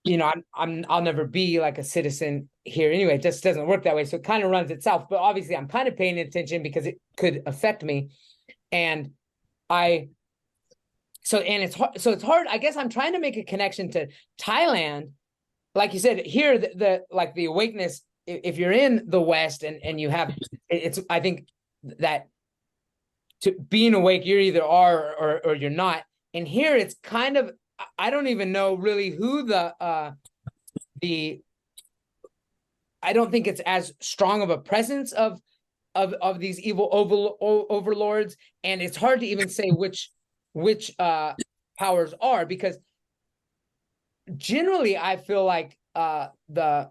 I'll never be like a citizen here anyway. It just doesn't work that way. So it kind of runs itself. But obviously I'm kind of paying attention because it could affect me. And it's hard. I guess I'm trying to make a connection to Thailand. Like you said, here, the awakeness, if you're in the West and you have, I think that to being awake, you're either are or you're not. And here it's kind of, I don't even know really who I don't think it's as strong of a presence of these evil overlords. And it's hard to even say which powers are, because generally I feel like the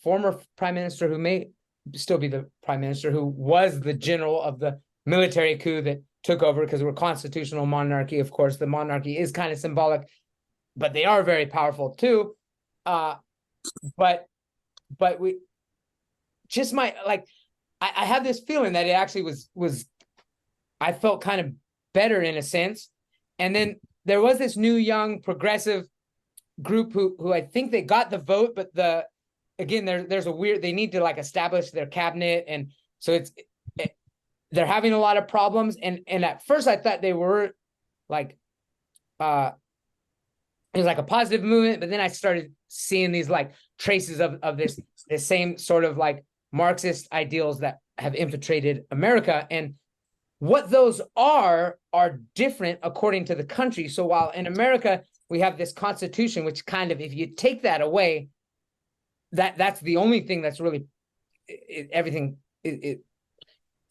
former prime minister, who may still be the prime minister, who was the general of the military coup that took over, because we're constitutional monarchy. Of course, the monarchy is kind of symbolic, but they are very powerful too. But we just I have this feeling that it actually was I felt kind of better in a sense. And then there was this new young progressive group who I think they got the vote, but there's a weird, they need to like establish their cabinet, and so they're having a lot of problems. And at first I thought they were like it was like a positive movement, but then I started seeing these like traces of this same sort of like Marxist ideals that have infiltrated America. And what those are different according to the country. So while in America we have this Constitution, which kind of, if you take that away, that's the only thing that's really everything.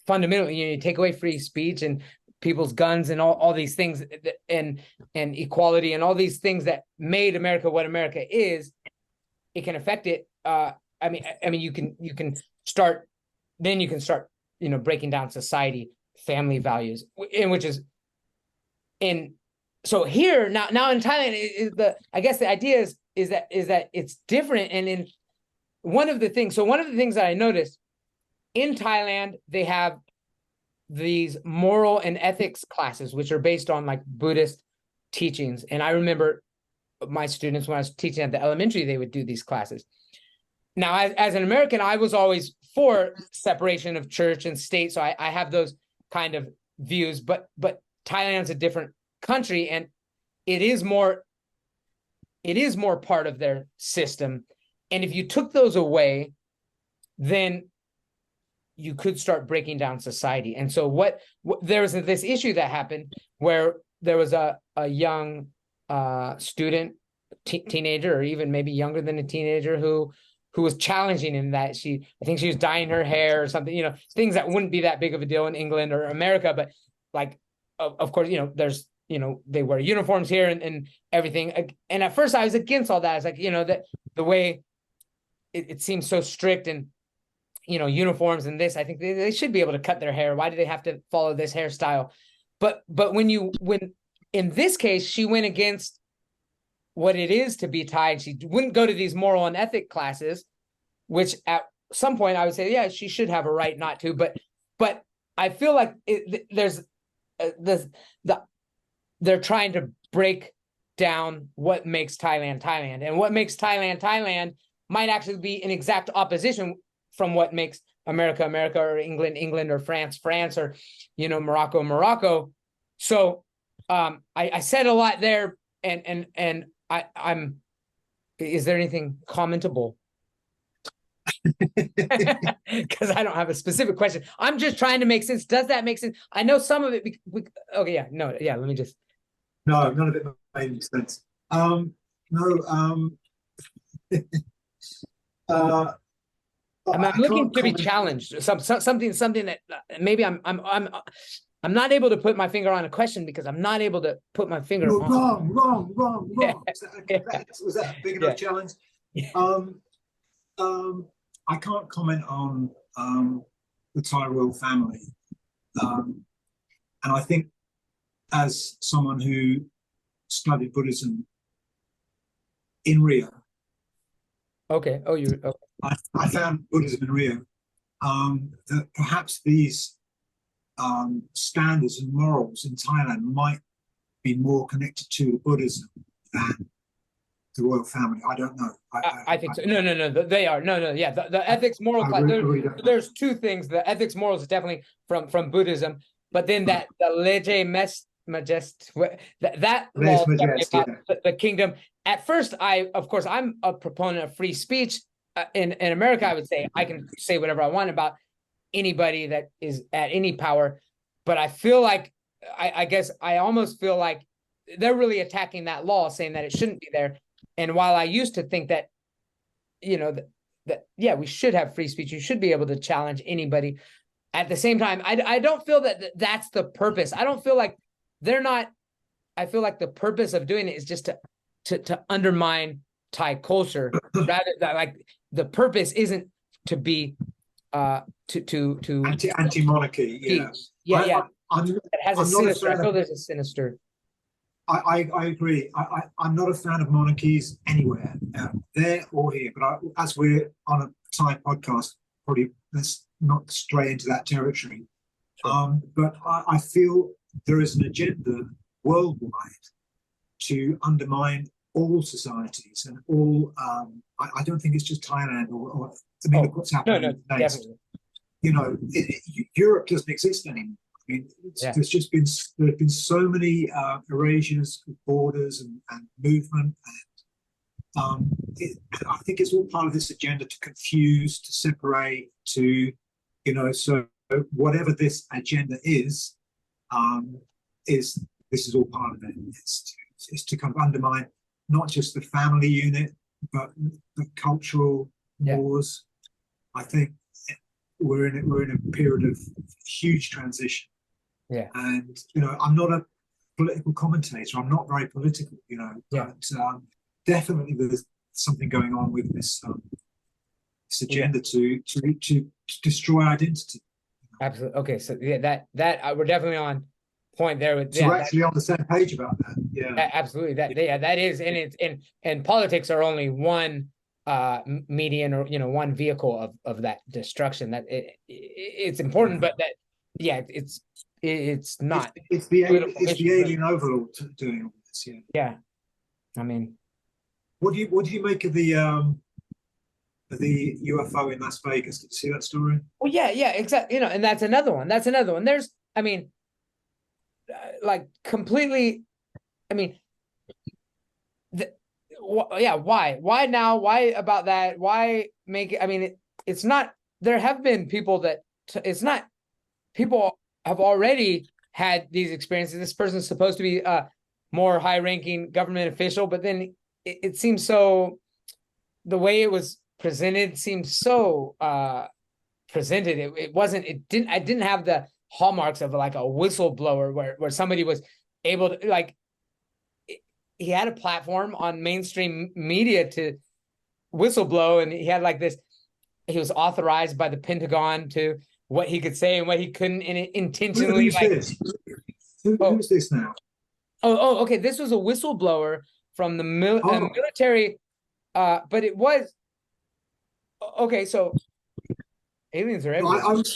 Fundamentally, you take away free speech and people's guns and all these things, and equality and all these things that made America what America is. It can affect it. I mean, you can start breaking down society, family values, so here now in Thailand, I guess the idea is that it's different. And in one of the things that I noticed in Thailand, they have these moral and ethics classes, which are based on like Buddhist teachings. And I remember my students, when I was teaching at the elementary, they would do these classes. Now, as an American, I was always for separation of church and state. So I have those kind of views, but Thailand's a different country, and it is more part of their system. And if you took those away, then you could start breaking down society. And so there was this issue that happened where there was a young student teenager, or even maybe younger than a teenager, who was challenging him, that I think she was dyeing her hair or something, things that wouldn't be that big of a deal in England or America. But like, of course, there's, they wear uniforms here and everything. And at first I was against all that. It's like, that the way it seems so strict, and, uniforms and this, I think they should be able to cut their hair. Why do they have to follow this hairstyle? But when in this case, she went against what it is to be Thai, and she wouldn't go to these moral and ethic classes, which at some point I would say, yeah, she should have a right not to. But I feel like they're trying to break down what makes Thailand Thailand, and what makes Thailand Thailand might actually be in exact opposition from what makes America America, or England England, or France France, or Morocco Morocco. So I said a lot there, and I'm is there anything commentable? Because I don't have a specific question. I'm just trying to make sense. Does that make sense? I know some of it. Okay, yeah, no, yeah. Let me just. No, none of it made sense. No. I'm looking to be challenged. Something that maybe I'm not able to put my finger on a question, because I'm not able to put my finger on. Wrong. Yeah. Was that a big enough challenge? Yeah. I can't comment on the Thai royal family, and I think, as someone who studied Buddhism in Rio. Okay. Oh, you. Okay. I found Buddhism in Rio, that perhaps these standards and morals in Thailand might be more connected to Buddhism than the royal family. I don't know. I think so. No. They are. No. Yeah. The ethics moral class. There's two things. The ethics morals is definitely from Buddhism, but then the lege majest, that law about the kingdom. At first, of course, I'm a proponent of free speech. In America, I would say I can say whatever I want about anybody that is at any power, but I feel like I guess I almost feel like they're really attacking that law, saying that it shouldn't be there. And while I used to think that, that yeah, we should have free speech, you should be able to challenge anybody. At the same time, I don't feel that that's the purpose. I don't feel like they're not. I feel like the purpose of doing it is just to undermine Thai culture, rather than like the purpose isn't to be anti-monarchy. Yeah. It has a sinister. I feel there's a sinister. I agree. I'm not a fan of monarchies anywhere, there or here. But as we're on a Thai podcast, probably let's not stray into that territory. Sure. But I feel there is an agenda worldwide to undermine all societies and all. I don't think it's just Thailand or I mean, look what's happening. No, definitely. Europe doesn't exist anymore. I mean, there's been so many erasures of borders and movement, and I think it's all part of this agenda to confuse, to separate, to so whatever this agenda is this is all part of it. It's to kind of undermine not just the family unit, but the cultural wars. I think we're in a period of huge transition. Yeah. And I'm not a political commentator. I'm not very political, but definitely there's something going on with this agenda to destroy identity. Absolutely. Okay. So that we're definitely on point there with. So we're actually on the same page about that. Yeah. Absolutely. That is, and it's and politics are only one median, or one vehicle of that destruction. That it's important, but that it's not. It's the alien overlord doing all this. Yeah. I mean, what do you make of the UFO in Las Vegas? Did you see that story? Well, yeah, exactly. And that's another one. There's, I mean, like completely. I mean, why now? Why about that? Why make it? I mean, it's not. There have been people that it's not. People have already had these experiences. This person's supposed to be a more high-ranking government official, but then it seems so, the way it was presented seems so presented. It wasn't, I didn't have the hallmarks of like a whistleblower where somebody was able to, like, he had a platform on mainstream media to whistleblow, and he had like this, he was authorized by the Pentagon to what he could say and what he couldn't, and it intentionally Who's this? Who's this now? Okay. This was a whistleblower from the military, but it was okay. So aliens are everywhere. I was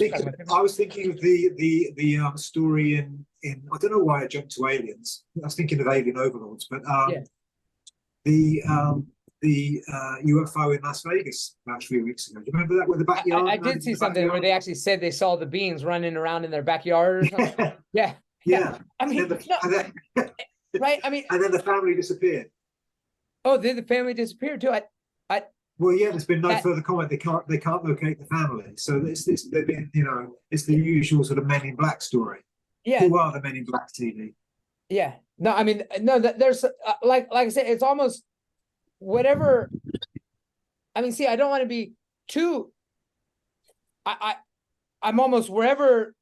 thinking of the story in I don't know why I jumped to aliens. I was thinking of alien overlords, but Yeah. the UFO in Las Vegas about 3 weeks ago. Do you remember that with the backyard? I did see something where they actually said they saw the beings running around in their backyard or something. Yeah. Yeah. I mean, right? I mean, and then the family disappeared. oh, did the family disappear too? Well, yeah, there's been no further comment. They can't locate the family. So they've been, it's the usual sort of Men in Black story. Yeah. Who are the Men in Black, TV? Yeah. No, I mean, no, there's like I said, it's almost whatever. I mean, see, I don't want to be too. I'm almost wherever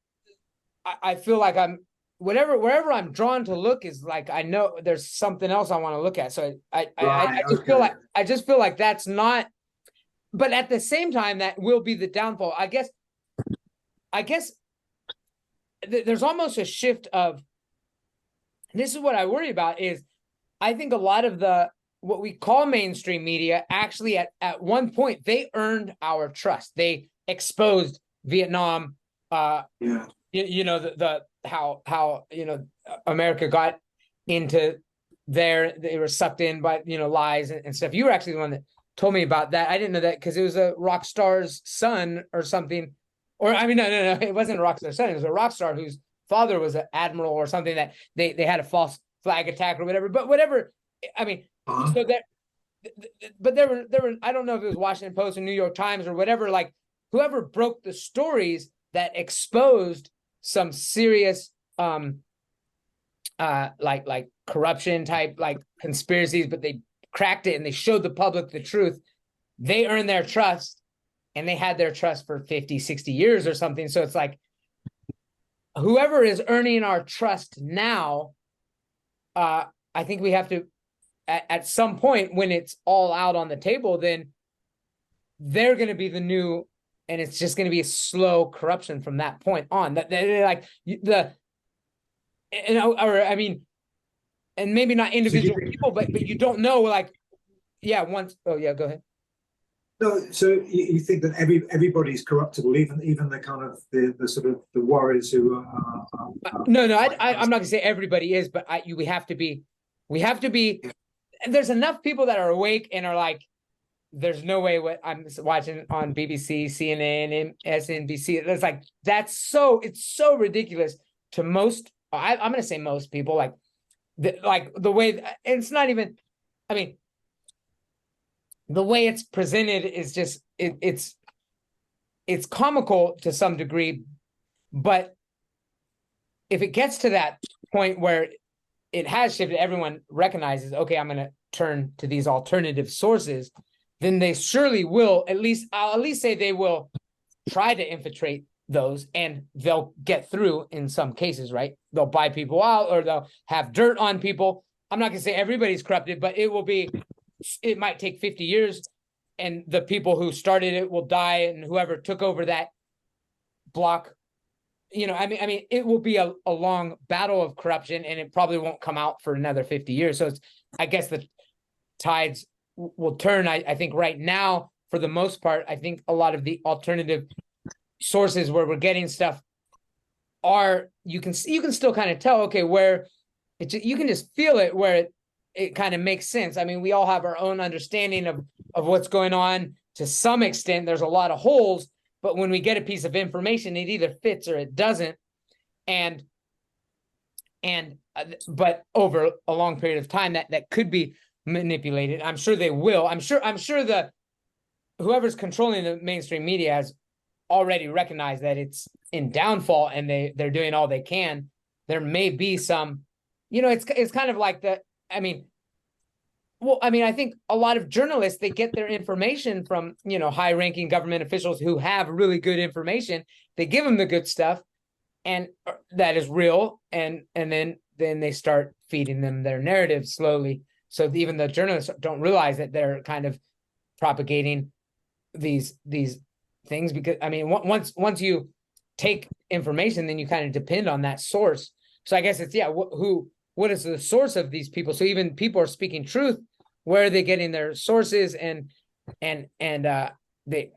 I feel like I'm. Wherever I'm drawn to look is like, I know there's something else I want to look at. So I just feel like that's not, but at the same time, that will be the downfall. I guess there's almost a shift of, and this is what I worry about, is I think a lot of what we call mainstream media, actually at one point, they earned our trust. They exposed Vietnam, Yeah. how America got into there, they were sucked in by lies and stuff. You were actually the one that told me about that. I didn't know that because it was a rock star's son or something. Or I mean, no, it wasn't a rock star's son. It was a rock star whose father was an admiral or something, that they had a false flag attack or whatever. But whatever, I mean, so there, but there were I don't know if it was Washington Post or New York Times or whatever, like whoever broke the stories that exposed some serious like corruption type, like conspiracies, but they cracked it and they showed the public the truth. They earned their trust, and they had their trust for 50, 60 years or something. So it's like, whoever is earning our trust now, I think we have to, at some point when it's all out on the table, then they're going to be the new, and it's just going to be a slow corruption from that point on. That like I mean, and maybe not individual people, but you don't know, like, yeah, once. Oh yeah, go ahead. No, so you think that everybody's corruptible, even the kind of the sort of the warriors who are no, I'm not gonna say everybody is, but we have to be. And there's enough people that are awake and are like, there's no way what I'm watching on BBC, CNN, and SNBC. It's like, it's so ridiculous to most. I'm going to say most people, like the way, and it's not even, I mean, the way it's presented is just, it's comical to some degree, but if it gets to that point where it has shifted, everyone recognizes, okay, I'm going to turn to these alternative sources, then they surely will, I'll at least say they will try to infiltrate those, and they'll get through in some cases, right? They'll buy people out, or they'll have dirt on people. I'm not going to say everybody's corrupted, but it might take 50 years, and the people who started it will die, and whoever took over that block, I mean, it will be a long battle of corruption, and it probably won't come out for another 50 years. So I guess the tides will turn. I think right now, for the most part, I think a lot of the alternative sources where we're getting stuff are, you can still kind of tell, okay, where you can just feel it, where it kind of makes sense. I mean, we all have our own understanding of what's going on to some extent. There's a lot of holes, but when we get a piece of information, it either fits or it doesn't. But over a long period of time, that could be manipulated. I'm sure they will. I'm sure whoever's controlling the mainstream media has already recognized that it's in downfall, and they're doing all they can. There may be some, it's kind of like I mean, well, I mean, I think a lot of journalists, they get their information from, you know, high-ranking government officials who have really good information. They give them the good stuff, and that is real, and then they start feeding them their narrative slowly. So even the journalists don't realize that they're kind of propagating these things, because I mean, once you take information, then you kind of depend on that source. So I guess it's, yeah, what is the source of these people? So even people are speaking truth, where are they getting their sources? And they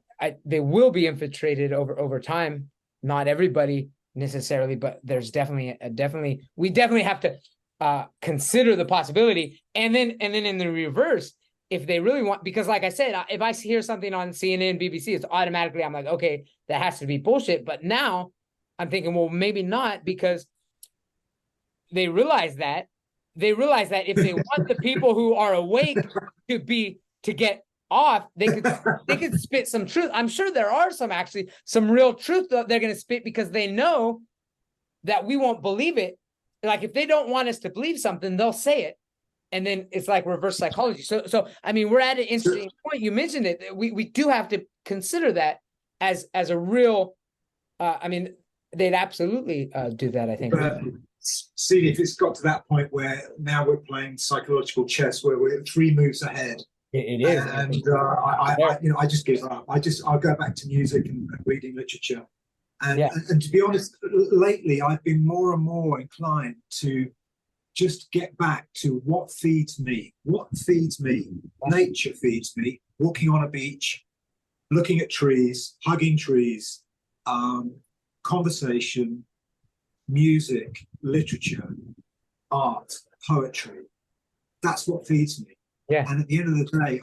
will be infiltrated over time. Not everybody necessarily, but there's definitely we definitely have to consider the possibility. And then in the reverse, if they really want, because like I said, if I hear something on CNN, BBC, it's automatically, I'm like, okay, that has to be bullshit. But now I'm thinking, well, maybe not, because they realize that if they want the people who are awake to get off, they could spit some truth. I'm sure there are some real truth that they're going to spit, because they know that we won't believe it. Like, if they don't want us to believe something, they'll say it. And then it's like reverse psychology. So I mean, we're at an interesting point. You mentioned it. We do have to consider that as a real, I mean, they'd absolutely do that, I think. See, if it's got to that point where now we're playing psychological chess, where we're 3 moves ahead, it is, and I just give up. I'll go back to music and reading literature, and to be honest, lately I've been more and more inclined to just get back to what feeds me. What feeds me? Nature feeds me. Walking on a beach, looking at trees, hugging trees, conversation, music, literature, art, poetry. That's what feeds me. Yeah. And at the end of the day,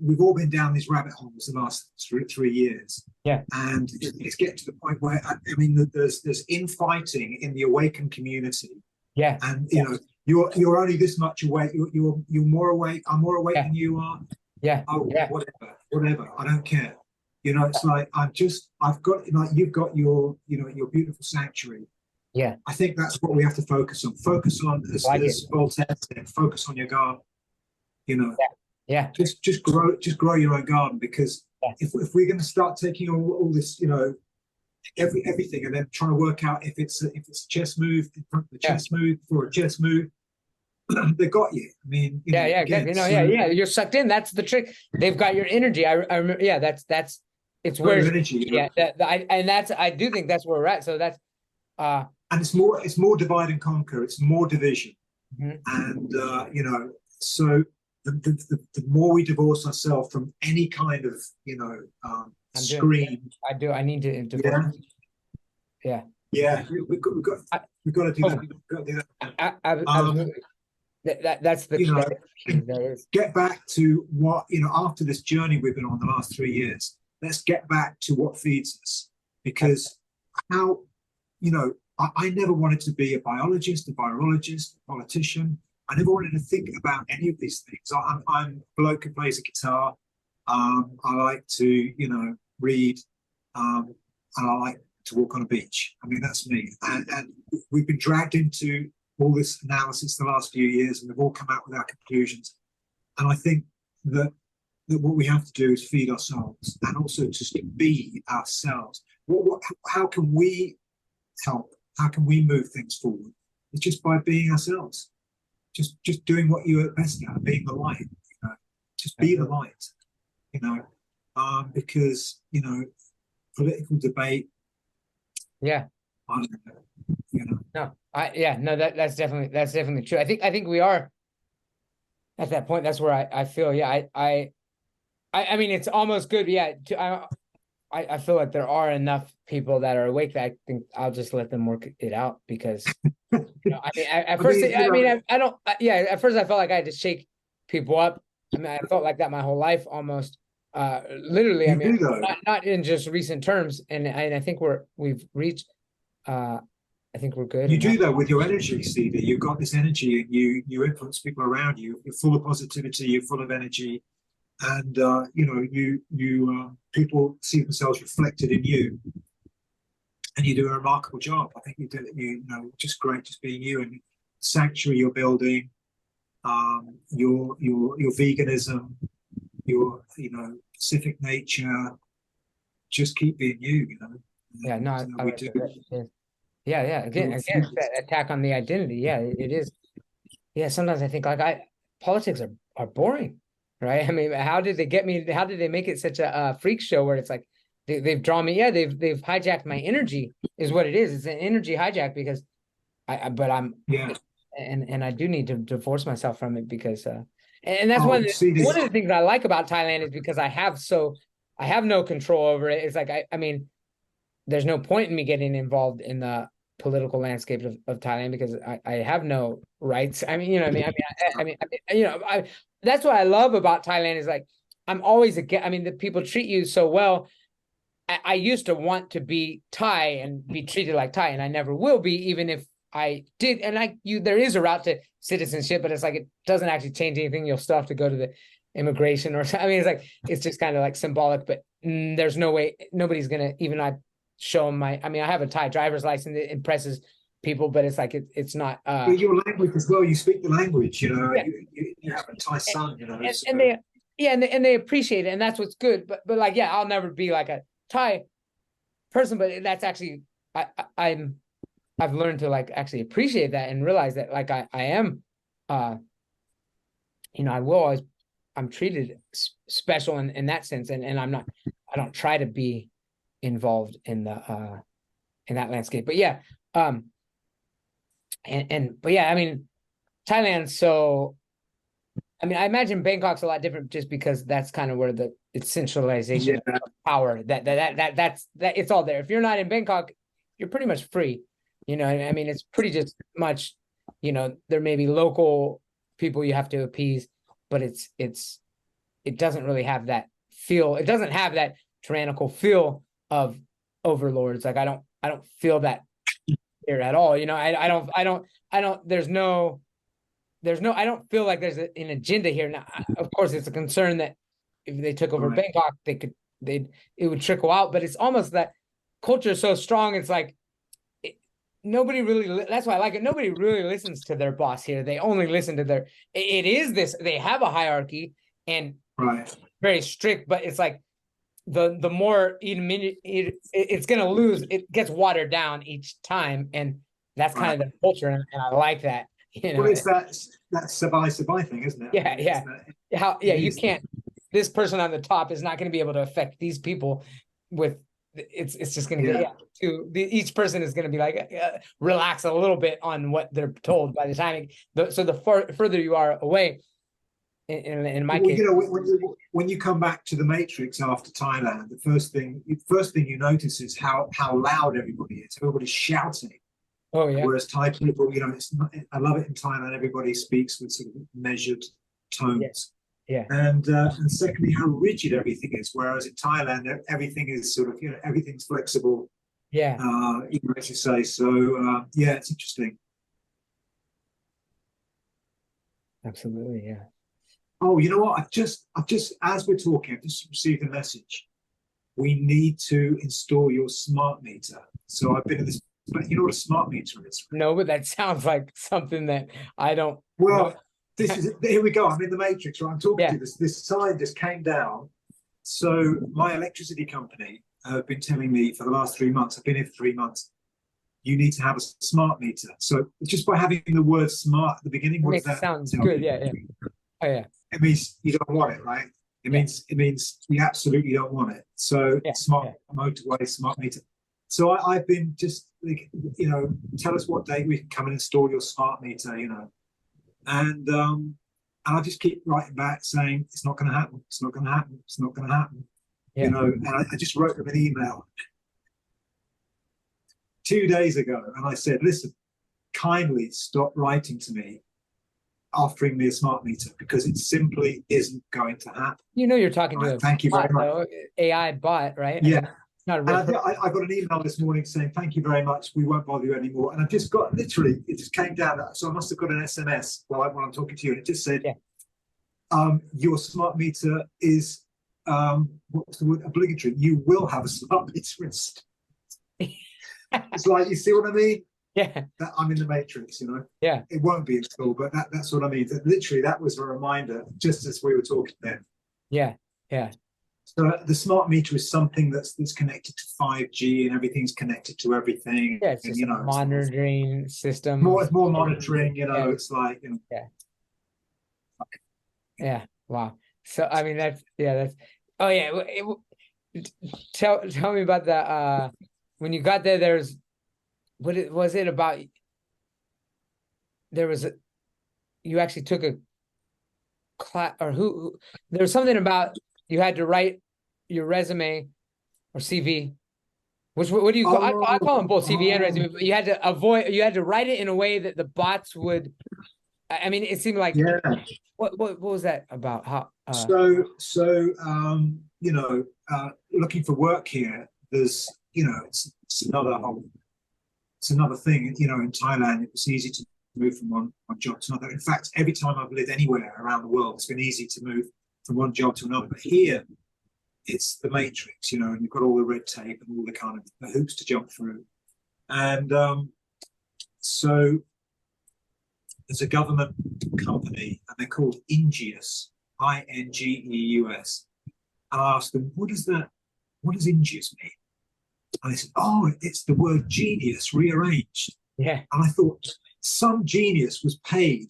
we've all been down these rabbit holes the last 3 years. Yeah. And it's getting to the point where, I mean, there's infighting in the awakened community. Yeah. And you know, you're only this much awake. You're more awake. I'm more awake than you are. Yeah. Oh, yeah. Whatever. I don't care. You know, it's like I've got, like, you've got your beautiful sanctuary. Yeah. I think that's what we have to focus on. Focus on, as Voltaire said, focus on your garden. You know. Yeah. Just grow your own garden, because if we're going to start taking all this, you know, everything, and then trying to work out if it's a chess move in front of the chess move for a chess move, they got you. I mean, you're sucked in. That's the trick. They've got your energy. I remember. Yeah, that's it's where energy. Yeah, I do think that's where we're at. So that's and it's more divide and conquer. It's more division, and you know, so the more we divorce ourselves from any kind of, you know, screen. I need to divorce. Yeah. We've got to do that. We've got to do that. Absolutely. That's the, you know, get back to what, you know, after this journey we've been on the last 3 years, let's get back to what feeds us, because how, you know, I never wanted to be a biologist, a virologist, a politician. I never wanted to think about any of these things. I'm a bloke who plays a guitar. I like to, you know, read, and I like to walk on a beach. I mean, that's me. And we've been dragged into all this analysis the last few years, and we've all come out with our conclusions. And I think that what we have to do is feed ourselves, and also just be ourselves. How can we help? How can we move things forward? It's just by being ourselves. Just doing what you're best at, being the light. You know? Just be the light. You know, because, you know, political debate. Yeah. I don't know. You know. No, that's definitely true. I think we are at that point. That's where I feel. Yeah. I mean, it's almost good. Yeah. I feel like there are enough people that are awake that I think I'll just let them work it out, because, you know, I mean, at first I felt like I had to shake people up. I mean, I felt like that my whole life almost, literally. I mean, not in just recent terms. And I think we've reached, I think we're good. You do that with your energy, Stevie. You've got this energy, and you influence people around you. You're full of positivity. You're full of energy. And you know, people see themselves reflected in you, and you do a remarkable job. I think you know, just great, just being you, and sanctuary you're building. your veganism, your Pacific nature. Just keep being you. Yeah, no, And I we like do. that. Yeah. Again, that attack on the identity. Yeah, it is. Yeah, sometimes I think like politics are boring, right? I mean, how did they get me? How did they make it such a freak show where it's like they've drawn me? Yeah, they've hijacked my energy, is what it is. It's an energy hijack because but I'm Yeah. and I do need to divorce myself from it because and that's Oh, see this. one of the things I like about Thailand is because I have no control over it. It's like I mean, there's no point in me getting involved in the political landscape of Thailand because I have no rights. I mean, that's what I love about Thailand is like I'm always again. I mean, the people treat you so well. I used to want to be Thai and be treated like Thai, and I never will be, even if I did. And there is a route to citizenship, but it's like it doesn't actually change anything. You'll still have to go to the immigration or I mean, it's just kind of like symbolic, but there's no way nobody's gonna even show them I have a Thai driver's license. It impresses people, but it's like it's not But your language as well, you speak the language, yeah. You have a Thai son, and they appreciate it, and that's what's good. But like, yeah, I'll never be like a Thai person, but that's actually I've learned to like actually appreciate that and realize that like I am I will always I'm treated special in that sense, and I don't try to be involved in the in that landscape. But yeah, but yeah, I mean, Thailand. So, I mean, I imagine Bangkok's a lot different just because that's kind of where it's centralization of power. That's it's all there. If you're not in Bangkok, you're pretty much free. I mean, it's pretty just much. There may be local people you have to appease, but it doesn't really have that feel. It doesn't have that tyrannical feel of overlords. Like I don't feel that here at all. I don't feel like there's an agenda here. Now, of course, it's a concern that if they took over Bangkok, it would trickle out. But it's almost that culture is so strong. It's like nobody really. That's why I like it. Nobody really listens to their boss here. They only listen to their. It is this. They have a hierarchy and very strict, but it's like the more it's going to lose. It gets watered down each time, and that's kind of the culture, and I like that. Well, it's that sabai thing, isn't it? Yeah. You can't. This person on the top is not going to be able to affect these people with. It's just going to get each person is going to be like relax a little bit on what they're told by the time. So the further you are away. In my case, when you come back to the Matrix after Thailand, the first thing you notice is how loud everybody is. Everybody's shouting. Oh yeah. Whereas Thai people, it's not, I love it in Thailand. Everybody speaks with sort of measured tones. Yeah. And secondly, how rigid everything is. Whereas in Thailand, everything is sort of everything's flexible. Yeah. As you say. So it's interesting. Absolutely, yeah. Oh, you know what? I've just as we're talking, I've just received a message. We need to install your smart meter. So I've been in this. You know what a smart meter is? No, but that sounds like something that I don't. Well, here we go. I'm in the Matrix, right? I'm talking to you. This sign just came down. So my electricity company have been telling me for the last 3 months. I've been here for 3 months. You need to have a smart meter. So just by having the word "smart" at the beginning, what does that sounds good? Yeah. Oh yeah. It means you don't want it, right? It means you absolutely don't want it. So smart motorway, smart meter. So I've been just like, tell us what day we can come and install your smart meter, and I just keep writing back saying it's not going to happen. It's not going to happen. It's not going to happen. And I just wrote them an email 2 days ago, and I said, listen, kindly stop writing to me offering me a smart meter because it simply isn't going to happen. You're talking to thank you very much. AI bot, right? Yeah. Not a real I got an email this morning saying, thank you very much. We won't bother you anymore. And I've just got, literally, it just came down. So I must have got an SMS while I'm talking to you. And it just said, your smart meter is, what's the word, obligatory. You will have a smart meter installed. It's like, you see what I mean? Yeah. that I'm in the matrix, you know. Yeah. It won't be at all, but that's what I mean. That literally, that was a reminder, just as we were talking then. Yeah. Yeah. So the smart meter is something that's connected to 5G, and everything's connected to everything. Yeah. It's And just you a know, monitoring system. more monitoring. You know, Yeah. it's like, you know. Yeah. Yeah. Wow. So I mean that's oh yeah. Tell me about the when you got there. There's was it about? There was you actually took a class, or who there was something about you had to write your resume or CV. Which what do you call? I call them both CV and resume. But you had to write it in a way that the bots would. I mean, it seemed like Yeah. what was that about? How? You know, looking for work here, there's, you know, it's another thing. You know, in Thailand, it was easy to move from one job to another. In fact, every time I've lived anywhere around the world, it's been easy to move from one job to another. But here, it's the matrix, you know, and you've got all the red tape and all the kind of the hoops to jump through. And so there's a government company, and they're called Ingeus, Ingeus. And I asked them, what does Ingeus mean? And they said, oh, it's the word genius rearranged. Yeah. And I thought, some genius was paid,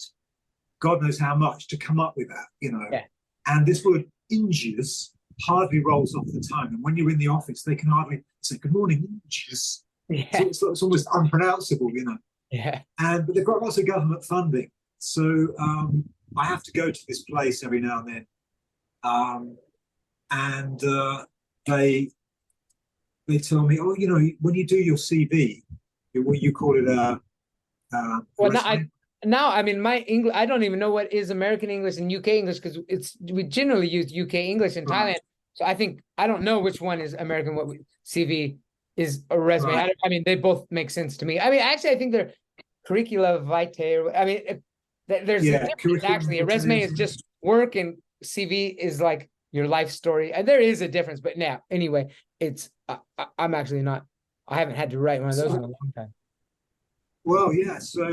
God knows how much, to come up with that, you know. Yeah. And this word Ingeus hardly rolls off the tongue. And when you're in the office, they can hardly say, good morning, Ingeus. Yeah. So it's almost unpronounceable, you know. Yeah. But they've got lots of government funding. So I have to go to this place every now and then. They tell me, oh, you know, when you do your CV, you call it a well, now I mean, my English, I don't even know what is American English and UK English, because we generally use UK English in Thailand. So I don't know which one is American, what CV is a resume. Right. I mean, they both make sense to me. I mean, actually, I think they're curricula vitae. I mean, there's a difference, actually. A resume is just work, and CV is like your life story. And there is a difference, but now, anyway, it's I'm actually not. I haven't had to write one of those in a long time. Well, yeah. So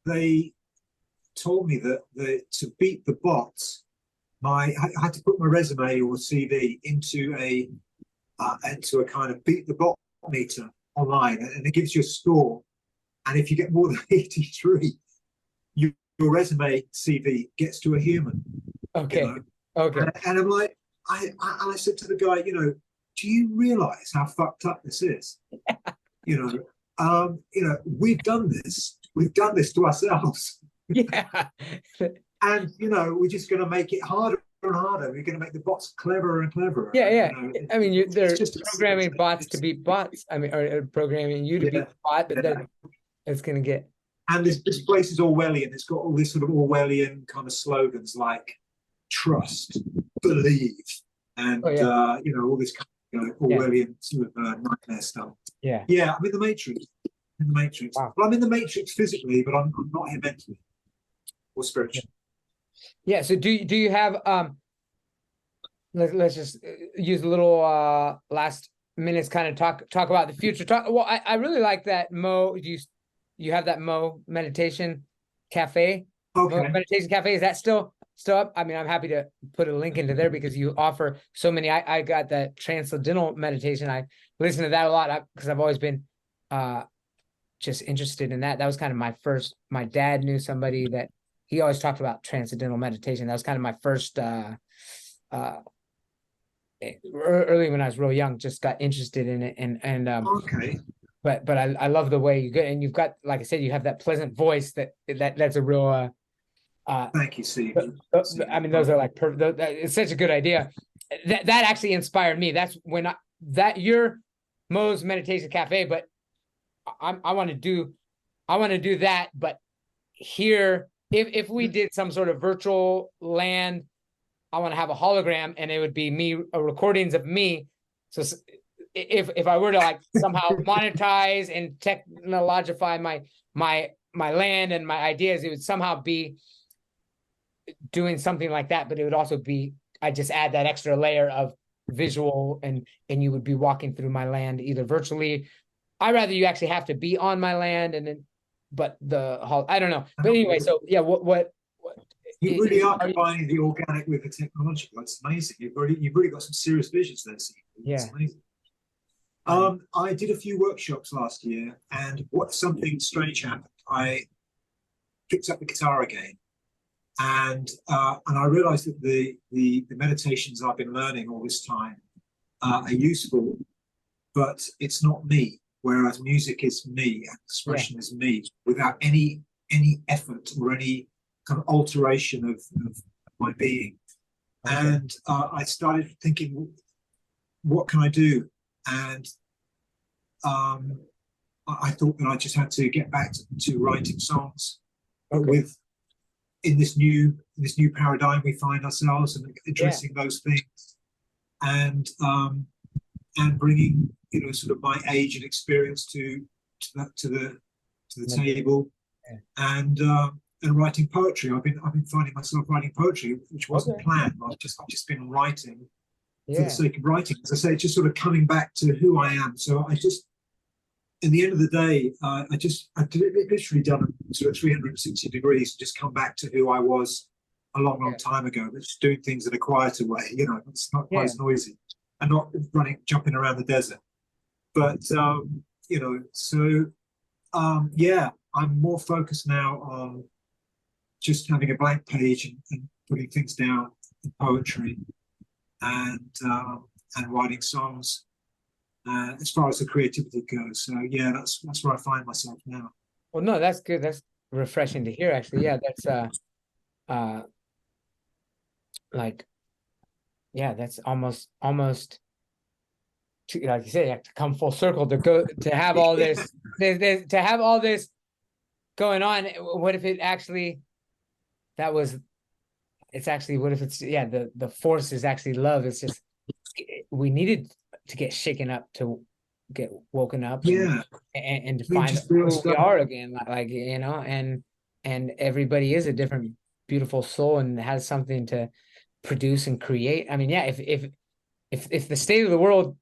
they told me that to beat the bots, I had to put my resume or CV into a kind of beat the bot meter online, and it gives you a score. And if you get more than 83, your resume CV gets to a human. Okay. You know? Okay. And I'm like, I said to the guy, you know, do you realize how fucked up this is? You know, we've done this to ourselves. Yeah. And you know, we're just going to make it harder and harder. We're going to make the bots cleverer and cleverer. Yeah, yeah. You know, I mean, they're just programming bots to beat bots. I mean, or programming you to beat the bot, but then it's going to get. And this place is Orwellian. It's got all these sort of Orwellian kind of slogans like trust, believe, and you know, all this kind of Orwellian sort of nightmare stuff. Yeah. Yeah, I'm in the Matrix. Wow. Well, I'm in the Matrix physically, but I'm not here mentally or spiritually. Yeah. So do you have let's just use a little last minutes, kind of talk about the future. Well, I really like that Mo. You have that Mo meditation cafe. Okay. Mo meditation cafe, is that still up? I mean, I'm happy to put a link into there, because you offer so many. I got that transcendental meditation. I listen to that a lot because I've always been just interested in that. That was kind of my dad knew somebody that he always talked about transcendental meditation. That was kind of my first early when I was real young, just got interested in it. And okay. But I love the way you get, and you've got, like I said, you have that pleasant voice that's a real thank you, Steve. I mean, those are like perfect. It's such a good idea. That actually inspired me. That's when you're Mo's Meditation Cafe, but I want to do that. But here, if we did some sort of virtual land, I want to have a hologram, and it would be me, recordings of me. So if I were to like somehow monetize and technologify my land and my ideas, it would somehow be doing something like that. But it would also be, I just add that extra layer of visual, and you would be walking through my land either virtually I rather you actually have to be on my land, and then, but I don't know. But anyway, so yeah, what You really are you, combining the organic with the technological. It's amazing. You've really got some serious visions there, Steve. It's yeah, amazing. yeah, I did a few workshops last year, and something strange happened. I picked up the guitar again, and I realized that the meditations I've been learning all this time are useful, but it's not me. Whereas music is me, and yeah. expression is me, without any effort or any kind of alteration of my being. Okay. And I started thinking, what can I do? And I thought that I just had to get back to writing songs, but Okay. with in this new paradigm we find ourselves, and addressing those things, and bringing sort of my age and experience to the table, Yeah. And writing poetry. I've been finding myself writing poetry, which wasn't Okay. planned. I've just been writing for the Yeah. sake of writing. As I say, just sort of coming back to who I am. So I just, in the end of the day, I've literally done sort of 360 degrees, just come back to who I was a long time ago, but just doing things in a quieter way. It's not quite Yeah. as noisy, and not jumping around the desert. But yeah, I'm more focused now on just having a blank page and putting things down in poetry, and writing songs. As far as the creativity goes, so yeah, that's where I find myself now. Well, no, that's good. That's refreshing to hear, actually. Yeah, that's uh like, yeah, that's almost like you say, you have to come full circle to go to have all this to have all this going on. What if it actually that was it's actually what if it's the force is actually love. It's just we needed to get shaken up, to get woken up, Yeah, and to I mean, find just real who we stuff. are again, like and everybody is a different beautiful soul and has something to produce and create. I mean, yeah, if the state of the world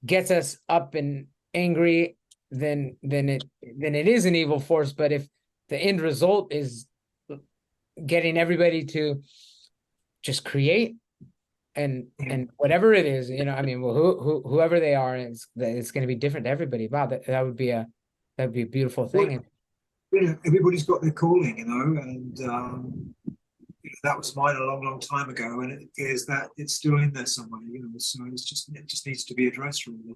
gets us up and angry, then it is an evil force. But if the end result is getting everybody to just create and whatever it is, I mean, well, whoever they are, it's going to be different to everybody. Wow, that would be a beautiful thing. And Everybody's got their calling, and that was mine a long time ago, and it is that it's still in there somewhere, so it just needs to be addressed, really,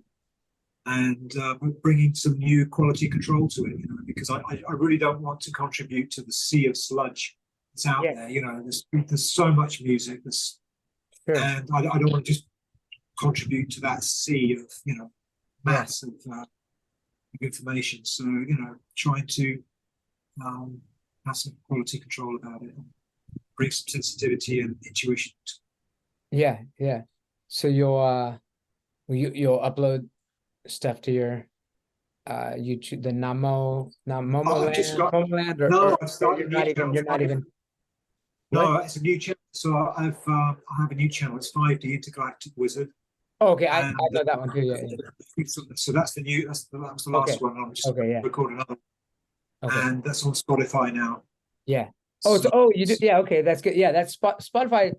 and bringing some new quality control to it, because I really don't want to contribute to the sea of sludge that's out there. There's so much music, sure. and I don't want to just contribute to that sea of mass of information. So trying to have some quality control about it, and bring some sensitivity and intuition. Yeah. So you'll upload stuff to your YouTube, the Momo land, or I've started you're not even No, what? it's a new channel. So I have a new channel. It's 5D Intergalactic Wizard. Oh, okay, I And know that one too. Yeah. so that's that was the last one. I'm just Okay. Yeah. recording another, Okay. and that's on Spotify now. Yeah. So, You do. Yeah. Okay. That's good. Yeah. That's Spotify.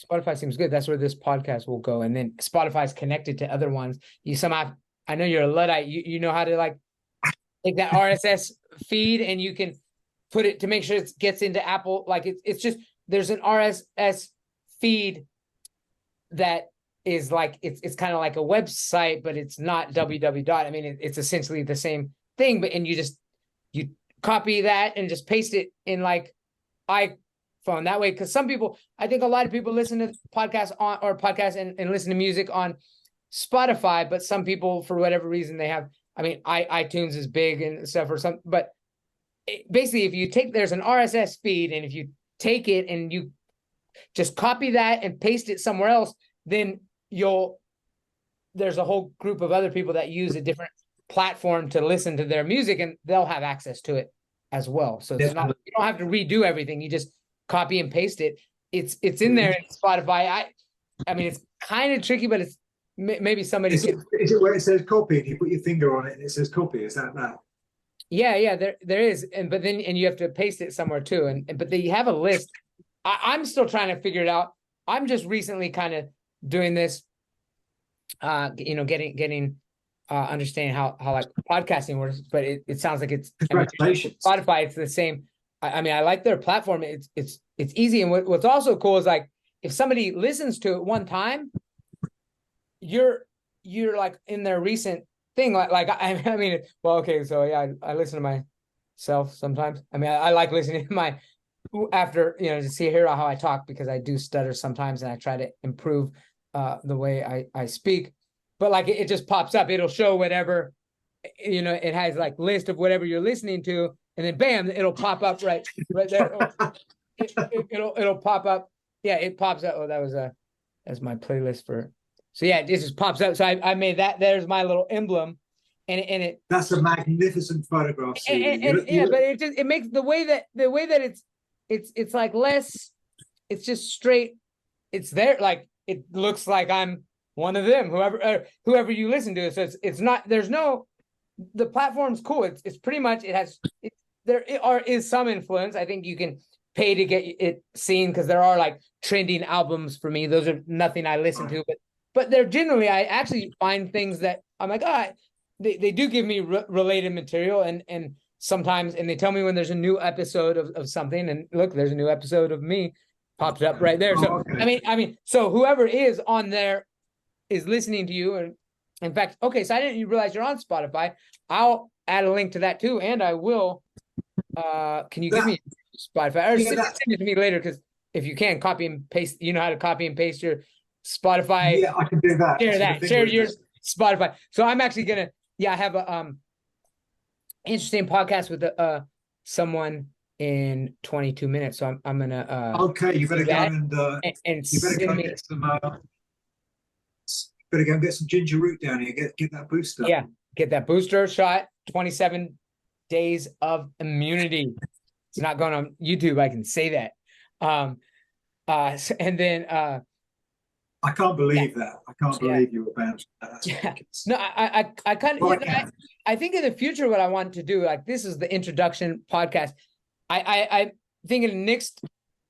Spotify seems good. That's where this podcast will go. And then Spotify's connected to other ones. You somehow, I know you're a Luddite. You know how to like take that RSS feed and you can put it to make sure it gets into Apple. Like it's just, there's an RSS feed that is like, it's kind of like a website, but it's not www. I mean, it's essentially the same thing, but, and you copy that and just paste it in like iPhone that way. Cause some people, I think a lot of people listen to podcasts and listen to music on Spotify, but some people, for whatever reason, they have, I mean, iTunes is big and stuff or something, but basically if you take, there's an RSS feed, and if you take it and you just copy that and paste it somewhere else, then there's a whole group of other people that use a different platform to listen to their music, and they'll have access to it as well. So it's not, you don't have to redo everything. You just copy and paste it. It's in there in Spotify. I mean, it's kind of tricky, but maybe somebody Is it where it says copy and you put your finger on it and it says copy? Is that that? Yeah, there is, but then you have to paste it somewhere too, but they have a list. I'm still trying to figure it out. I'm just recently kind of doing this, getting understanding how like podcasting works, but it sounds like it's Congratulations. Spotify, it's the same. I mean, I like their platform. It's easy, and what's also cool is like if somebody listens to it one time, you're like in their recent thing. Like I mean, well, okay, so yeah, I listen to myself sometimes. I mean, I like listening to after to hear how I talk, because I do stutter sometimes, and I try to improve the way I speak. But like it just pops up. It'll show whatever, it has like list of whatever you're listening to, and then bam, it'll pop up right there. It'll pop up. Yeah, it pops up. Oh, that's my playlist for. So yeah, it just pops up. So I made that. There's my little emblem, and it. That's a magnificent photograph. But it makes the way that it's like less. It's just straight. It's there. Like it looks like I'm one of them. Whoever you listen to. So it's not. There's no. The platform's cool. It's pretty much. There is some influence. I think you can pay to get it seen, because there are like trending albums for me. Those are nothing I listen to, but they're generally, I actually find things that I'm like, they do give me related material, and sometimes, and they tell me when there's a new episode of something, and look, there's a new episode of me pops up right there. So okay. I mean, so whoever is on there is listening to you, and in fact, okay, so I didn't realize you're on Spotify. I'll add a link to that too, and I will. Can you give me Spotify, or send it to me later? Because if you can copy and paste, you know how to copy and paste your Spotify. Yeah, I can do that. Share your Spotify. So I'm actually gonna. I have a interesting podcast with someone in 22 minutes. So I'm gonna. Okay, you better go and you better go and get some. Better go and get some ginger root down here. Get that booster. Yeah, get that booster shot. 27 days of immunity. It's not going on YouTube. I can say that. And then I can't believe that. I can't believe you were banned. No, I kind of. I think in the future, what I want to do, like this is the introduction podcast. I think in the next,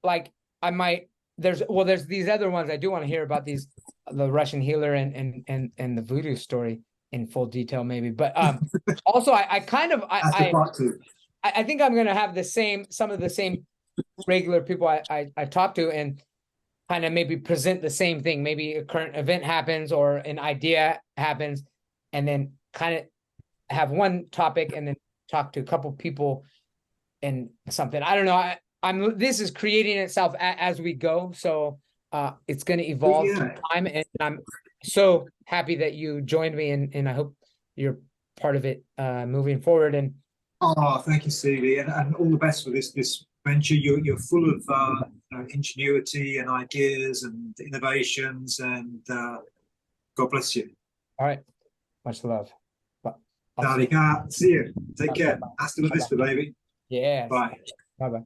like I might. There's these other ones I do want to hear about, the Russian healer and the voodoo story in full detail maybe, but also I think I'm gonna have some of the same regular people I talk to, and kind of maybe present the same thing. Maybe a current event happens or an idea happens, and then kind of have one topic and then talk to a couple people and something. I don't know. This is creating itself as we go, so it's going to evolve through time, and I'm so happy that you joined me, and I hope you're part of it moving forward. And thank you, Stevie, and all the best for this venture. You're full of ingenuity and ideas and innovations, and God bless you. All right, much love. See you. Take care. Hasta la vista, baby. Yeah. Bye. Bye.